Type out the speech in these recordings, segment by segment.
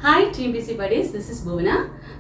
Hi TBC buddies, this is Bhuvana.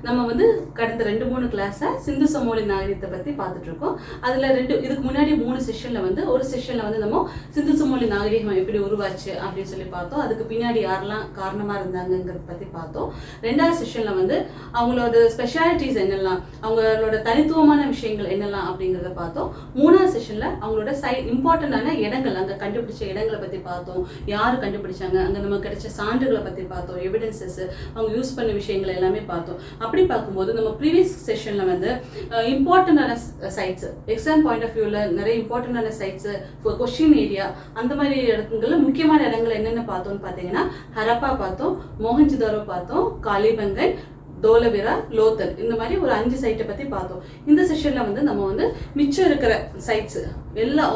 நம்ம வந்து கடந்த 2-3 கிளாஸை சிந்து சமவெளி நாகரிகத்தை பற்றி பார்த்துட்டு இருக்கோம். அதில் இதுக்கு முன்னாடி 3 செஷனில் வந்து ஒரு செஷனில் வந்து நம்ம சிந்து சமவெளி நாகரிகம் எப்படி உருவாச்சு அப்படின்னு சொல்லி பார்த்தோம். அதுக்கு பின்னாடி யாரெல்லாம் காரணமாக இருந்தாங்கிறத பற்றி பார்த்தோம். 2வது செஷனில் வந்து அவங்களோட ஸ்பெஷாலிட்டிஸ் என்னெல்லாம், அவங்களோட தனித்துவமான விஷயங்கள் என்னெல்லாம் அப்படிங்கிறத பார்த்தோம். 3வது செஷனில் அவங்களோட இம்பார்ட்டண்டான இடங்கள், அங்கே கண்டுபிடிச்ச இடங்களை பற்றி பார்த்தோம். யார் கண்டுபிடிச்சாங்க, அங்கே நமக்கு கிடைச்ச சான்றுகளை பற்றி பார்த்தோம், எவிடன்சஸ், அவங்க யூஸ் பண்ண விஷயங்கள் எல்லாமே பார்த்தோம். அப்படி பார்க்கும்போது நம்ம ப்ரீவியஸ் செஷன்ல வந்து இம்பார்ட்டன்டான சைட்ஸ், எக்ஸாம் பாயிண்ட் ஆஃப் வியூல நிறைய இம்பார்ட்டன்டான சைட்ஸ், கொஸ்டின் ஏரியா, அந்த மாதிரி இடங்கள்ல முக்கியமான இடங்கள் என்னென்ன பார்த்தோம்னு பார்த்தீங்கன்னா ஹரப்பா பார்த்தோம், மோஹன்ஜதாரோ பார்த்தோம், காலிபங்கன், தோலவிரா, லோத்தல், இந்த மாதிரி ஒரு 5 சைட்டை பற்றி பார்த்தோம். இந்த செஷனில் வந்து நம்ம வந்து மிச்சம் இருக்கிற சைட்ஸ் எல்லாம்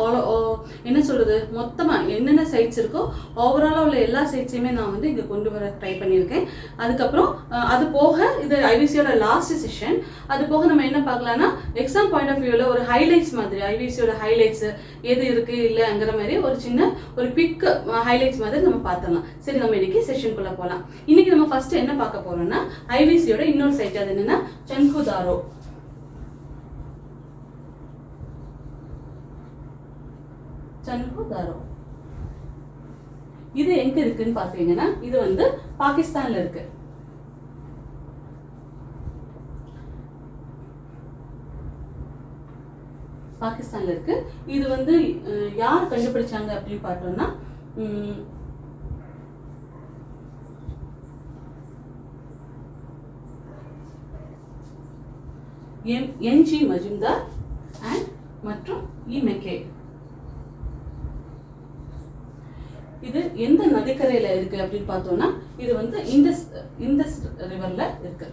என்ன சொல்கிறது, மொத்தமாக என்னென்ன சைட்ஸ் இருக்கோ ஓவராலாக உள்ள எல்லா சைட்ஸையுமே நான் வந்து இங்கே கொண்டு வர ட்ரை பண்ணியிருக்கேன். அதுக்கப்புறம் அது போக இது ஐவிசியோட லாஸ்ட் செஷன். அது போக நம்ம என்ன பார்க்கலாம்னா எக்ஸாம் பாயிண்ட் ஆஃப் வியூவில் ஒரு ஹைலைட்ஸ் மாதிரி, ஐவிசியோட ஹைலைட்ஸ் எது இருக்குது இல்லைங்கிற மாதிரி ஒரு சின்ன ஒரு குவிக் ஹைலைட்ஸ் மாதிரி நம்ம பார்த்துடலாம். சரி, நம்ம இன்னைக்கு செஷனுக்குள்ளே போகலாம். இன்னைக்கு நம்ம ஃபர்ஸ்ட் என்ன பார்க்க போகிறோம்னா ஐவிசியோட இன்னொரு சைட், அது என்னன்னா சன்ஹுதாரோ. சன்ஹுதாரோ இது எங்க இருக்குன்னு பாத்தீங்கன்னா இது வந்து பாகிஸ்தான்ல இருக்கு. பாகிஸ்தான்ல இருக்கு. இது வந்து யார் கண்டுபிடிச்சாங்க அப்படின்னு பார்த்தோம்னா என்ஜி மஜும்தார் அண்ட் மற்றும் இமெக்கே. இது எந்த நதிக்கரையில இருக்கு அப்படின்னு பார்த்தோம்னா இது வந்து இண்டஸ் ரிவர்ல இருக்கு.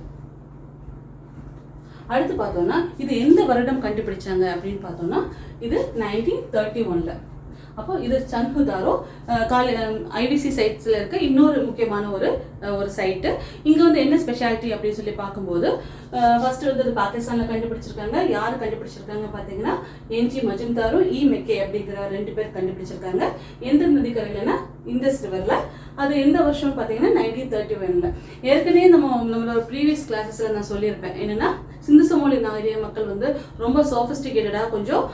அடுத்து பார்த்தோம்னா இது எந்த வருடம் கண்டுபிடிச்சாங்க அப்படின்னு பார்த்தோம்னா இது 1931ல. அப்போ இது சன்ஹுதாரோ ஐவிசி சைட்ஸ்ல இருக்க இன்னொரு முக்கியமான ஒரு சைட்டு. இங்க வந்து என்ன ஸ்பெஷாலிட்டி அப்படின்னு சொல்லி பார்க்கும்போது ஃபர்ஸ்ட் வந்து அது பாகிஸ்தான்ல கண்டுபிடிச்சிருக்காங்க. யார் கண்டுபிடிச்சிருக்காங்க பார்த்தீங்கன்னா என்ஜி மஜும்தாரோ, இமெக்கே அப்படிங்கிற 2 பேர் கண்டுபிடிச்சிருக்காங்க. எந்த நதிக்கரையிலன்னா இண்டஸ் ரிவர்ல. அது எந்த வருஷம் பார்த்தீங்கன்னா 1931ல. ஏற்கனவே நம்மளோட ப்ரீவியஸ் கிளாஸஸ்ல நான் சொல்லியிருப்பேன் என்னன்னா சிந்து சமவெளி நாகரிக மக்கள் வந்து ரொம்ப சோஃபிஸ்டிகேட்டடா, கொஞ்சம்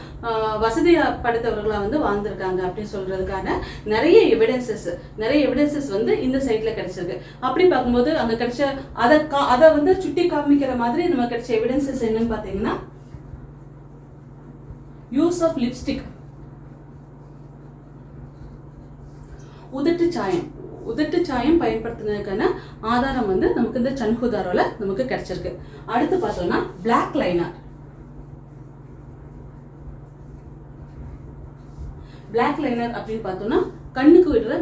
வசதி படைத்தவர்களா வந்து வாழ்ந்திருக்காங்க அப்படின்னு சொல்றதுக்கான நிறைய எவிடன்சஸ் வந்து இந்த சைட்ல கிடைச்சிருக்கு. அப்படி பார்க்கும்போது அங்க கிடைச்ச அதை வந்து சுட்டி காமிக்கிற மாதிரி நம்ம கிடைச்ச எவிடன்சஸ் என்னன்னு பார்த்தீங்கன்னா யூஸ் ஆஃப் லிப்ஸ்டிக், உதட்டு சாயம் பயன்படுத்தினதுக்கான ஆதாரம் வந்து நமக்கு இந்த சன்ஹுதாரோல நமக்கு கிடைச்சிருக்கு. அடுத்து பார்த்தோம்னா பிளாக் லைனர். பிளாக் லைனர் அப்படின்னு பார்த்தோம்னா கண்ணுக்கு விடுற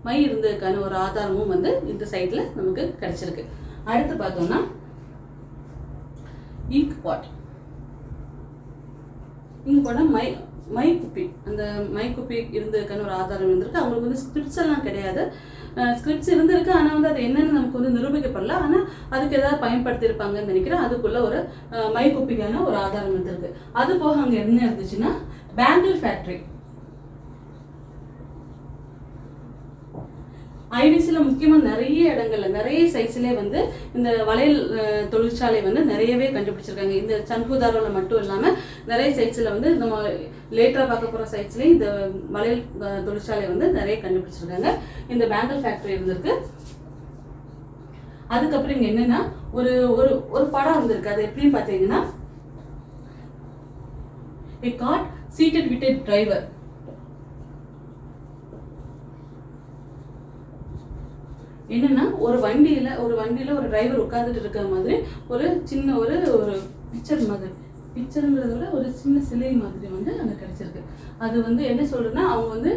மை இருந்ததுக்கான ஒரு ஆதாரமும் வந்து இந்த சைட்ல நமக்கு கிடைச்சிருக்கு. அடுத்து பார்த்தோம்னா இங்க் பாட். இங்க் பாட்னா மை குப்பி, அந்த மை குப்பி இருந்ததுக்கான ஒரு ஆதாரம் இருந்திருக்கு. அவங்களுக்கு வந்து ஸ்கிரிப்ட்ஸ் எல்லாம் கிடையாது. ஸ்கிரிப்ட்ஸ் இருந்திருக்கு, ஆனால் வந்து அது என்னன்னு நமக்கு வந்து நிரூபிக்கப்படல. ஆனால் அதுக்கு ஏதாவது பயன்படுத்தி இருப்பாங்கன்னு நினைக்கிறேன். அதுக்குள்ள ஒரு மை குப்பிக்கான ஒரு ஆதாரம் இருந்திருக்கு. அது போக அங்கே என்ன இருந்துச்சுன்னா பேங்கிள் ஃபேக்டரி. ஐவிசில முக்கியமா நிறைய இடங்கள்ல நிறைய சைட்ஸ்லேயே வந்து இந்த வளையல் தொழிற்சாலை வந்து நிறையவே கண்டுபிடிச்சிருக்காங்க. இந்த சன்ஹுதாரோல மட்டும் இல்லாம நிறைய சைட்ஸ்ல வந்து நம்ம லேட்டரா பார்க்க போற சைட்ஸ்லயும் இந்த வளையல் தொழிற்சாலை வந்து நிறைய கண்டுபிடிச்சிருக்காங்க. இந்த பேங்கிள் ஃபேக்டரி இருந்திருக்கு. அதுக்கப்புறம் இங்க என்னன்னா ஒரு ஒரு படம் இருந்திருக்கு. அது எப்படின்னு பாத்தீங்கன்னா a cart seated with a driver. என்னன்னா ஒரு வண்டியில ஒரு டிரைவர் உட்கார்ந்துட்டு இருக்கிற மாதிரி ஒரு சின்ன ஒரு பிக்சருங்கிறத விட ஒரு சின்ன சிலை மாதிரி வந்து அங்கே கிடைச்சிருக்கு. அது வந்து என்ன சொல்றதுன்னா அவங்க வந்து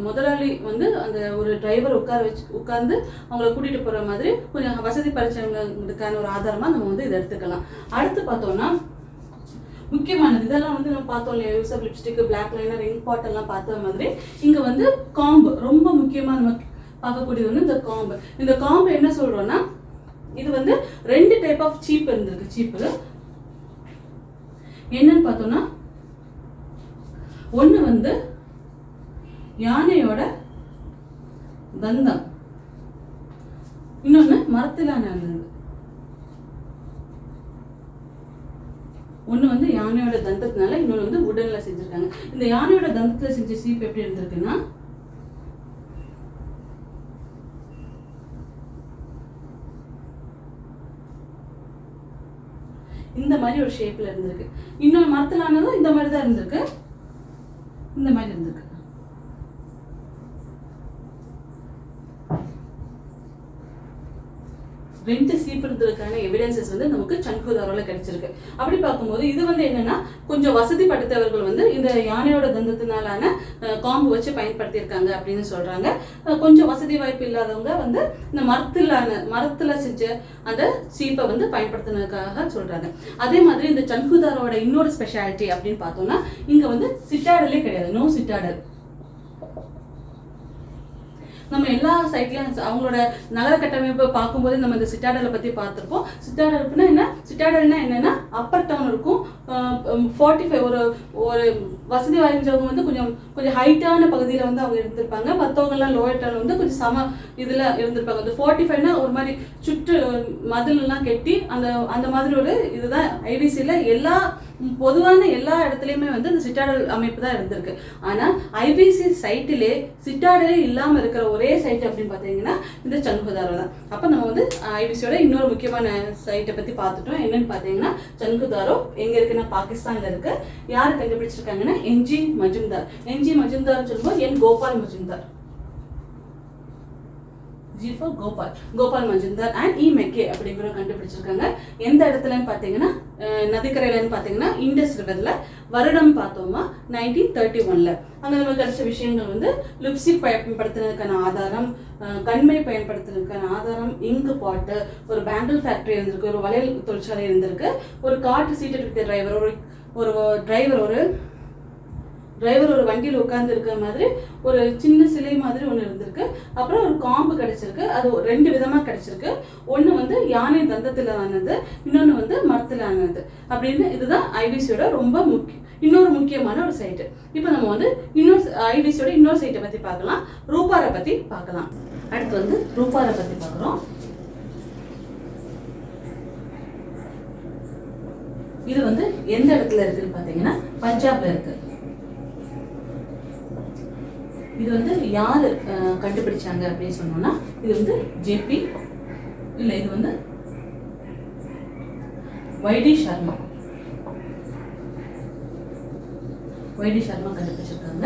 முதலாளி வந்து அந்த ஒரு டிரைவர் உட்கார்ந்து அவங்கள கூட்டிட்டு போற மாதிரி கொஞ்சம் வசதி படைச்சவங்களுக்கான ஒரு ஆதாரமா நம்ம வந்து இதை எடுத்துக்கலாம். அடுத்து பார்த்தோம்னா முக்கியமானது இதெல்லாம் வந்து நம்ம பார்த்தோம் இல்லையா, use of lipstick, black liner, ink pot எல்லாம் பார்த்த மாதிரி இங்க வந்து காம்பு ரொம்ப முக்கியமா நமக்கு பார்க்கக்கூடியது வந்து இந்த காம்பு. இந்த காம்பு என்ன சொல்றோம்னா இது வந்து 2 டைப் ஆஃப் சீப் இருந்திருக்கு. சீப்பு என்னன்னு பார்த்தோம்னா ஒன்று வந்து யானையோட தந்தம், இன்னொன்று மரத்திலான ஒன்று வந்து யானையோட தந்தத்தினால, இன்னொன்று வந்து உடன்ல செஞ்சிருக்காங்க. இந்த யானையோட தந்தத்தில் செஞ்ச சீப் எப்படி இருந்திருக்குன்னா இந்த மாதிரி ஒரு ஷேப்ல இருந்திருக்கு. இன்னொரு மரத்திலானதும் இந்த மாதிரி தான் இருந்திருக்கு, இந்த மாதிரி இருந்திருக்கு. ரெண்டு சீப் இருந்ததுக்கான எவிடன்சஸ் வந்து நமக்கு சன்குதாரோல கிடைச்சிருக்கு. அப்படி பார்க்கும்போது இது வந்து என்னன்னா கொஞ்சம் வசதி படுத்தவர்கள் வந்து இந்த யானையோட தந்தத்தினாலான காம்பு வச்சு பயன்படுத்தியிருக்காங்க அப்படின்னு சொல்றாங்க. கொஞ்சம் வசதி வாய்ப்பு இல்லாதவங்க வந்து இந்த மரத்துல செஞ்ச அந்த சீப்பை வந்து பயன்படுத்தினதுக்காக சொல்றாங்க. அதே மாதிரி இந்த சன்குதாரோட இன்னொரு ஸ்பெஷாலிட்டி அப்படின்னு பார்த்தோம்னா இங்க வந்து சிட்டாடலே கிடையாது, நோ சிட்டாடல். நம்ம எல்லா சைட்லயும் அவங்களோட நகர கட்டமைப்பை பார்க்கும்போது நம்ம இந்த சிட்டாடலை பத்தி பார்த்துருப்போம். சிட்டாடல்னா என்ன, சிட்டாடல்னா என்னன்னா அப்பர் டவுன் இருக்கும், 45 ஒரு வசதி வாய்ந்தவங்க வந்து கொஞ்சம் ஹைட்டான பகுதியில் வந்து அவங்க இருந்திருப்பாங்க. மற்றவங்கலாம் லோயர் டவுன் வந்து கொஞ்சம் சம இதில் இருந்திருப்பாங்க. அந்த 45னா ஒரு மாதிரி சுற்று மதிலெல்லாம் கெட்டி அந்த மாதிரி ஒரு இதுதான் ஐவிசியில் பொதுவான எல்லா இடத்துலையுமே வந்து இந்த சிட்டாடல் அமைப்பு தான் இருந்திருக்கு. ஆனால் ஐவிசி சைட்டிலே சிட்டாடலே இல்லாமல் இருக்கிற ஒரே சைட் அப்படின்னு பார்த்தீங்கன்னா இந்த சன்குதாரோ தான். அப்போ நம்ம வந்து ஐவிசியோட இன்னொரு முக்கியமான சைட்டை பற்றி பார்த்துட்டோம். என்னன்னு பார்த்தீங்கன்னா சன்குதாரோ எங்கே இருக்குன்னா பாகிஸ்தானில் இருக்கு. யார் கண்டுபிடிச்சிருக்காங்கன்னா என்ஜி மஜும்தார். என்ஜி மஜும்தார் சொல்லும்போது N Gopal Majumdar, Gopal Majumdar and E Mackay அப்படிங்கிற கண்டுபிடிச்சிருக்காங்க. எந்த இடத்துலன்னு பார்த்தீங்கன்னா நதிக்கரையிலன்னு பார்த்தீங்கன்னா இண்டஸ் ரிவர்ல. வருடம் பார்த்தோமா 1931ல. அங்கே நமக்கு கிடைச்ச விஷயங்கள் வந்து லிப்ஸ்டிக் பயன்படுத்தினதுக்கான ஆதாரம், கண்மை பயன்படுத்தினதுக்கான ஆதாரம், இங்கு பாட்டு, ஒரு பேங்கிள் ஃபேக்டரி இருந்திருக்கு, ஒரு வளையல் தொழிற்சாலை இருந்திருக்கு, ஒரு காட்டு சீட்டட் வித் டிரைவர் ஒரு வண்டியில் உட்கார்ந்து இருக்கிற மாதிரி ஒரு சின்ன சிலை மாதிரி ஒன்று இருந்திருக்கு. அப்புறம் ஒரு காம்பு கிடைச்சிருக்கு. அது 2 விதமாக கிடைச்சிருக்கு. ஒன்று வந்து யானை தந்தத்தில் ஆனது, இன்னொன்று வந்து மரத்தில் ஆனது அப்படின்னு. இதுதான் ஐவிசியோட ரொம்ப இன்னொரு முக்கியமான ஒரு சைட்டு. இப்போ நம்ம வந்து ஐவிசியோட இன்னொரு சைட்டை பற்றி பார்க்கலாம், ரூபாரை பற்றி பார்க்கலாம். அடுத்து வந்து ரூபாரை பற்றி பார்க்குறோம். இது வந்து எந்த இடத்துல இருக்குன்னு பார்த்தீங்கன்னா பஞ்சாப்ல இருக்கு. இது வந்து யாரு கண்டுபிடிச்சாங்க அப்படின்னு சொன்னோம்னா இது வந்து ஜேபி இல்லை, இது வந்து வைடி சர்மா கண்டுபிடிச்சிருக்காங்க.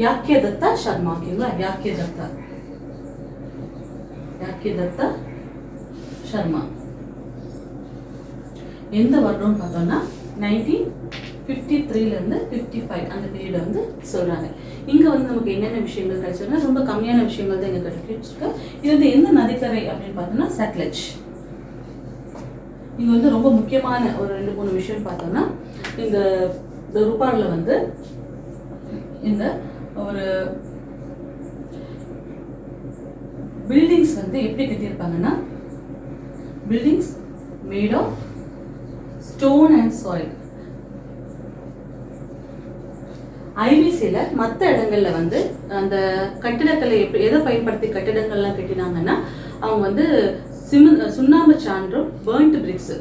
யாக்கிய தத்தா சர்மா, ஓகேங்களா, யாக்கிய தத்தா சர்மா. எந்த வருடம்னு பார்த்தோம்னா 1953லேருந்து 55 அந்த பீரியடை வந்து சொல்கிறாங்க. இங்கே வந்து நமக்கு என்னென்ன விஷயங்கள் கிடைச்சதுன்னா ரொம்ப கம்மியான விஷயங்கள் தான் இங்கே கிடைச்சிருக்கு. இது வந்து எந்த நதிக்கரை அப்படின்னு பார்த்தோம்னா சட்லஜ். இங்கே வந்து ரொம்ப முக்கியமான ஒரு 2-3 விஷயம் பார்த்தோம்னா இந்த ரூபாரில் வந்து இந்த ஒரு பில்டிங்ஸ் வந்து எப்படி கட்டியிருப்பாங்கன்னா buildings made of stone and soil. ஐவிசியில் மற்ற இடங்கள்ல வந்து அந்த கட்டிடக்கலை எதை பயன்படுத்தி கட்டிடங்கள்லாம் கட்டினாங்கன்னா அவங்க வந்து சுண்ணாம்பு சான்றும் பேர்ன்ட் பிரிக்ஸ்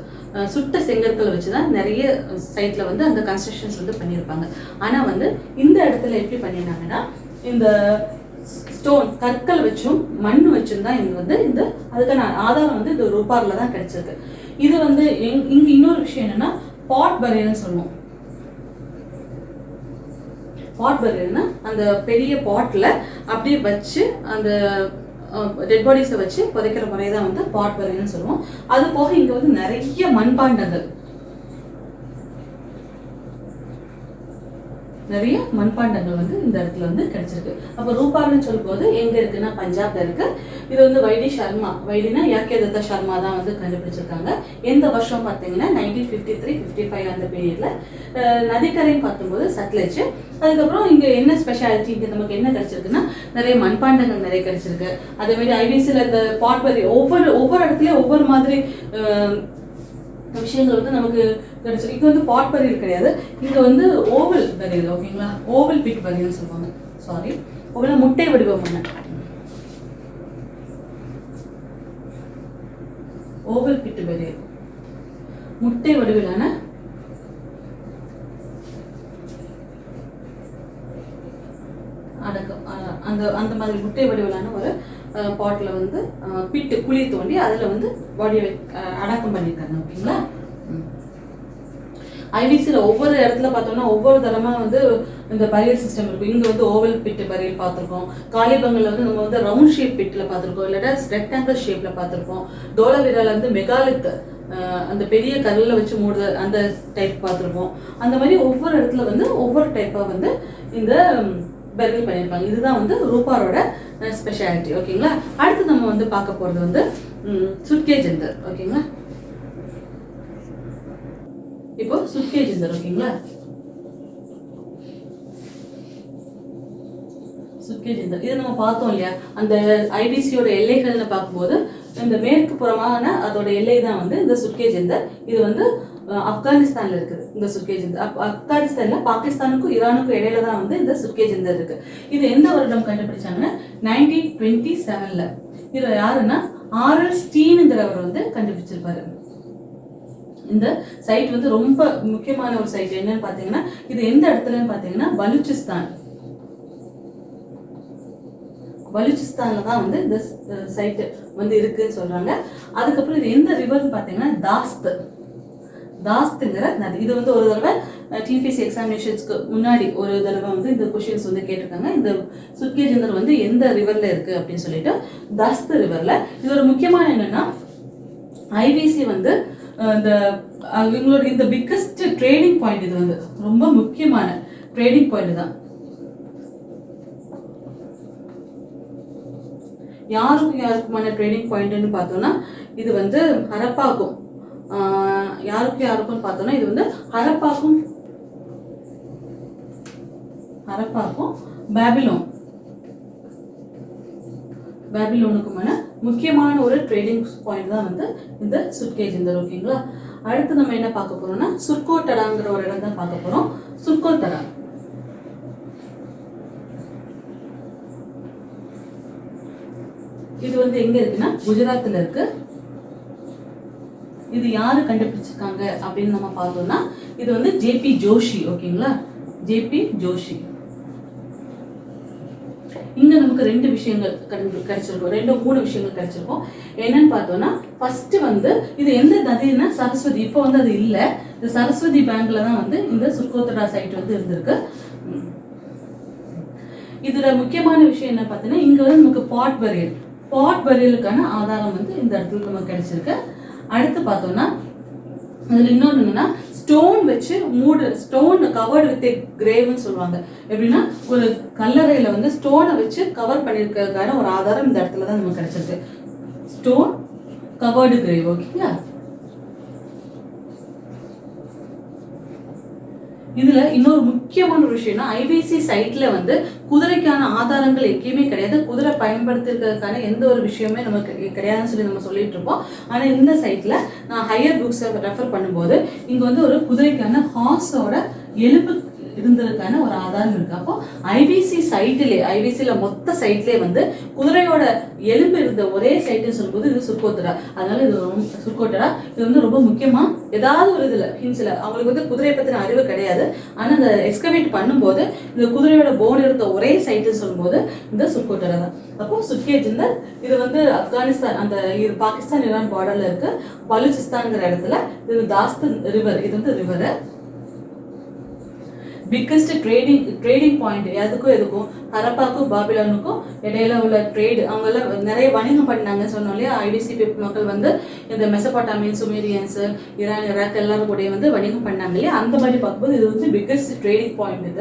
சுட்ட செங்கற்களை வச்சுதான் நிறைய சைட்ல வந்து அந்த கன்ஸ்ட்ரக்ஷன்ஸ் வந்து பண்ணியிருப்பாங்க. ஆனா வந்து இந்த இடத்துல எப்படி பண்ணினாங்கன்னா இந்த ஸ்டோன் கற்கள் வச்சும் மண் வச்சும் தான் இங்க வந்து இந்த அதுக்கான ஆதாரம் வந்து இந்த ரூபார்ல தான் கிடைச்சிருக்கு. இது வந்து இங்க இன்னொரு விஷயம் என்னன்னா பாட் பரியல்னு சொல்லுவோம். பாட் பரியல்னா அந்த பெரிய பாட்ல அப்படியே வச்சு அந்த டெட் பாடிஸை வச்சு புதைக்கிற முறை தான் வந்து பாட் பரியல்னு சொல்லுவோம். அது போக இங்க வந்து நிறைய மண்பாண்டங்கள் வந்து இந்த இடத்துல வந்து கிடைச்சிருக்கு. அப்போ ரூபார்னு சொல்லும்போது எங்க இருக்குன்னா பஞ்சாப்ல இருக்கு. இது வந்து வைடினா யாக்கிய தத்தா சர்மா தான் வந்து கண்டுபிடிச்சிருக்காங்க. எந்த வருஷம் பார்த்தீங்கன்னா 1953-55 அந்த பீரியட்ல. நதிக்கரைன்னு பார்க்கும்போது சட்லஜ். அதுக்கப்புறம் இங்க என்ன ஸ்பெஷாலிட்டி, இங்க நமக்கு என்ன கிடைச்சிருக்குன்னா நிறைய மண்பாண்டங்கள் நிறைய கிடைச்சிருக்கு. அதே மாதிரி ஐவிசியில் இந்த பாட்பரி ஒவ்வொரு இடத்துலயும் ஒவ்வொரு மாதிரி விஷயங்கள் வந்து நமக்கு கிடைச்சிருக்கு. இங்க வந்து பாட் பரியல் கிடையாது, இங்க வந்து ஓவல் பரியல், ஓகேங்களா, ஓவல் பிட் பரியல் சொல்லுவாங்க. சாரி, ஓவல் முட்டை வடிவம் பண்ண ஓவல் பிட் பெரியல், முட்டை வடிவிலான அடக்கம். அந்த மாதிரி முட்டை வடிவிலான ஒரு பாட்டில் வந்து பிட்டு குழி தோண்டி அதில் வந்து பாடியை அடக்கம் பண்ணியிருக்காங்க. ஓகேங்களா? ஐவிசியில் ஒவ்வொரு இடத்துல பார்த்தோம்னா ஒவ்வொரு தரமா வந்து இந்த பரியல் சிஸ்டம் இருக்கும். இங்கே வந்து ஓவல் பிட்டு பரியல் பார்த்துருக்கோம். காளிபங்கல்ல வந்து நம்ம வந்து ரவுண்ட் ஷேப் பிட்டில் பார்த்துருக்கோம், இல்லாட்டா ரெக்டாங்கிள் ஷேப்பில் பார்த்துருக்கோம். டோலவீரால வந்து மெகாலித் அந்த பெரிய கல்லில் வச்சு மூடுத அந்த டைப் பார்த்துருப்போம். அந்த மாதிரி ஒவ்வொரு இடத்துல வந்து ஒவ்வொரு டைப்பாக வந்து இந்த பெரியல் பண்ணியிருப்பாங்க. இதுதான் வந்து ரூபாரோட ஸ்பெஷாலிட்டி. ஓகேங்களா? அடுத்து நம்ம வந்து பார்க்க போகிறது வந்து சுட்கே ஜந்தர். ஓகேங்களா? இப்போ சுட்கே ஜந்தர். ஓகேங்களா? சுட்கே ஜந்தர் இது நம்ம பார்த்தோம் இல்லையா, அந்த ஐபிசியோட எல்லைகள்னு பார்க்கும்போது இந்த மேற்கு புறமான அதோட எல்லை தான் வந்து இந்த சுட்கே ஜந்தர். இது வந்து ஆப்கானிஸ்தான்ல இருக்குது இந்த சுட்கே ஜந்தர். ஆப்கானிஸ்தான்ல பாகிஸ்தானுக்கும் ஈரானுக்கும் இடையில தான் வந்து இந்த சுட்கே ஜந்தர் இருக்கு. இது எந்த வருடம் கண்டுபிடிச்சாங்கன்னா 1927ல. இது யாருன்னா ஆர்எல் ஸ்டீனுங்கிறவர் வந்து கண்டுபிடிச்சிருப்பாரு. இந்த சைட் வந்து ரொம்ப முக்கியமான ஒரு சைட். என்னன்னு பாத்தீங்கன்னா இது எந்த இடத்துலன்னு பாத்தீங்கன்னா பலூச்சிஸ்தான்ல தான் வந்து இந்த சைட் வந்து இருக்குன்னு சொல்றாங்க. அதுக்கப்புறம் இது எந்த ரிவர்னு பாத்தீங்கன்னா தாஸ்துங்கிற நதி. இது வந்து ஒரு தடவை டிபிசி எக்ஸாமினேஷன்ஸ்க்கு முன்னாடி ஒரு தடவை வந்து இந்த கொஸ்டின்ஸ் வந்து கேட்டிருக்காங்க. இந்த சுட்கே ஜந்தர் வந்து எந்த ரிவர்ல இருக்கு அப்படின்னு சொல்லிட்டு தாஸ்த் ரிவர்ல. இது ஒரு முக்கியமான என்னன்னா ஐபிசி வந்து இந்த இவங்களோட இந்த பிக்கஸ்ட் ட்ரேடிங் பாயிண்ட். இது வந்து ரொம்ப முக்கியமான ட்ரேடிங் பாயிண்ட் தான். யாருக்குமான ட்ரேடிங் பாயிண்ட்னு பார்த்தோம்னா இது வந்து ஹரப்பாக்கும் யாருக்கும் பார்த்தோம்னா இது வந்து ஹரப்பாக்கும் பேபிலோனுக்குமான முக்கியமான ஒரு ட்ரேடிங் பாயிண்ட் தான் வந்து இந்த சுட்கே ஜந்தர். ஓகேங்களா? அடுத்து நம்ம என்ன பார்க்க போறோம்னா சுர்கோட்டடாங்கிற ஒரு இடம் தான் பார்க்க போறோம். சுர்கோட்டடா இது வந்து எங்க இருக்குன்னா குஜராத்ல இருக்கு. இது யாரு கண்டுபிடிச்சிருக்காங்க அப்படின்னு நம்ம பார்த்தோம்னா இது வந்து ஜேபி ஜோஷி. ஓகேங்களா? ஜேபி ஜோஷி. இங்க நமக்கு 2 விஷயங்கள் கிடைச்சிருக்கும், 3 விஷயங்கள் கிடைச்சிருக்கும். என்னன்னு பார்த்தோம்னா ஃபர்ஸ்ட் வந்து இது எந்த நதினா சரஸ்வதி. இப்போ வந்து அது இல்லை, இந்த சரஸ்வதி பேங்க்ல தான் வந்து இந்த சுர்கோட்டடா சைட் வந்து இருந்திருக்கு. இதுல முக்கியமான விஷயம் என்ன பார்த்தீங்கன்னா இங்க வந்து நமக்கு பாட் பரியலுக்கான ஆதாரம் வந்து இந்த இடத்துல நமக்கு கிடைச்சிருக்கு. அடுத்து பார்த்தோம்னா அதுல இன்னொன்று என்னன்னா ஸ்டோன் கவர்டு வித் கிரேவ்னு சொல்லுவாங்க. எப்படின்னா ஒரு கல்லறையில வந்து ஸ்டோனை வச்சு கவர் பண்ணிருக்கிறதுக்கான ஒரு ஆதாரம் இந்த இடத்துல தான் நமக்கு கிடைச்சிருக்கு. Stone covered grave. ஓகேங்களா? இதுல இன்னொரு முக்கியமான ஒரு விஷயம்னா ஐபிசி சைட்ல வந்து குதிரைக்கான ஆதாரங்கள் எங்கேயுமே கிடையாது. குதிரை பயன்படுத்திருக்கிறதுக்கான எந்த ஒரு விஷயமே நமக்கு கிடையாதுன்னு சொல்லி நம்ம சொல்லிட்டு இருப்போம். ஆனா இந்த சைட்ல நான் ஹையர் புக்ஸ் ரெஃபர் பண்ணும்போது இங்க வந்து ஒரு குதிரைக்கான ஹார்ஸோட எலும்பு இருந்ததுக்கான ஒரு ஆதாரம் இருக்கு. அப்போ ஐபிசில மொத்த சைட்லயே வந்து குதிரையோட எலும்பு இருந்த ஒரே சைட்னு சொல்லும்போது இது சுர்கோட்டடா. அதனால இது சுர்கோட்டடா இது வந்து ரொம்ப முக்கியமா ஏதாவது ஒரு இதுல ஹின்ஸ்ல அவங்களுக்கு வந்து குதிரையை பத்தின அறிவு கிடையாது. ஆனா இந்த எக்ஸ்கவேட் பண்ணும்போது இந்த குதிரையோட போன் இருந்த ஒரே சைட்னு சொல்லும்போது இந்த சுர்கோட்டடா தான். அப்போ சுட்கே ஜந்தர் இது வந்து ஆப்கானிஸ்தான் அந்த பாகிஸ்தான் ஈரான் பார்டர்ல இருக்கு. பலூச்சிஸ்தான்ங்கிற இடத்துல இது தாஸ்த் ரிவர். இது வந்து ரிவர். பிக்கஸ்ட் ட்ரேடிங் பாயிண்ட் எதுக்கும் ஹரப்பாக்கும் பாபிலோனுக்கும் இடையில உள்ள ட்ரேடு. அவங்க எல்லாம் நிறைய வணிகம் பண்ணாங்க சொன்னோம் இல்லையா. ஐடிசி மக்கள் வந்து இந்த மெசபோட்டாமியன், சுமேரியன்ஸ், ஈரான், ஈராக் எல்லாரும் கூட வந்து வணிகம் பண்ணாங்க இல்லையா. அந்த மாதிரி பார்க்கும்போது இது வந்து பிக்கஸ்ட் ட்ரேடிங் பாயிண்ட்.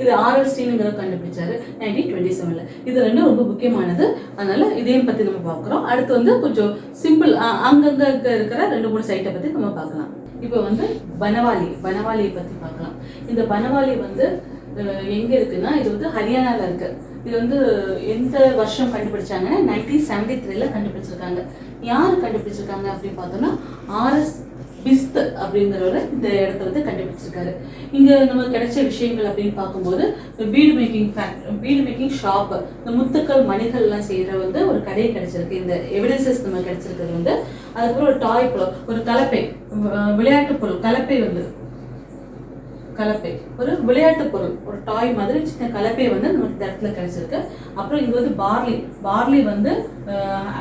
இது ஆர்எல் ஸ்டீனுங்கிற கண்டுபிடிச்சாரு 1927ல. இது ரெண்டும் ரொம்ப முக்கியமானது. அதனால இதையும் பத்தி நம்ம பார்க்குறோம். அடுத்து வந்து கொஞ்சம் சிம்பிள் அங்கங்க இருக்கிற 2-3 சைட்டை பத்தி நம்ம பார்க்கலாம். இப்போ வந்து பனவாலியை பத்தி பார்க்கலாம். இந்த பனவாலி வந்து எங்க இருக்குன்னா இது வந்து ஹரியானால இருக்கு. இது வந்து எந்த வருஷம் கண்டுபிடிச்சாங்கன்னா 1973ல கண்டுபிடிச்சிருக்காங்க. யார் கண்டுபிடிச்சிருக்காங்க அப்படின்னு பார்த்தோம்னா ஆர்எஸ் பிஸ்த் அப்படிங்கிறவர் இந்த இடத்த வந்து கண்டுபிடிச்சிருக்காரு. இங்க நமக்கு கிடைச்ச விஷயங்கள் அப்படின்னு பார்க்கும்போது பீடு மேக்கிங் ஷாப், இந்த முத்துக்கள் மணிகள் எல்லாம் செய்யற வந்து ஒரு கடை கிடைச்சிருக்கு. இந்த எவிடன்சஸ் நமக்கு கிடைச்சிருக்கிறது வந்து. அதுக்கப்புறம் ஒரு டாய் பொருள், ஒரு கலப்பை, விளையாட்டு பொருள் கலப்பை வந்து ஒரு விளையாட்டு பொருள், ஒரு டாய் மாதிரி சின்ன கலப்பை வந்து நமக்கு இந்த இடத்துல கிடைச்சிருக்கு. அப்புறம் இங்க வந்து பார்லி வந்து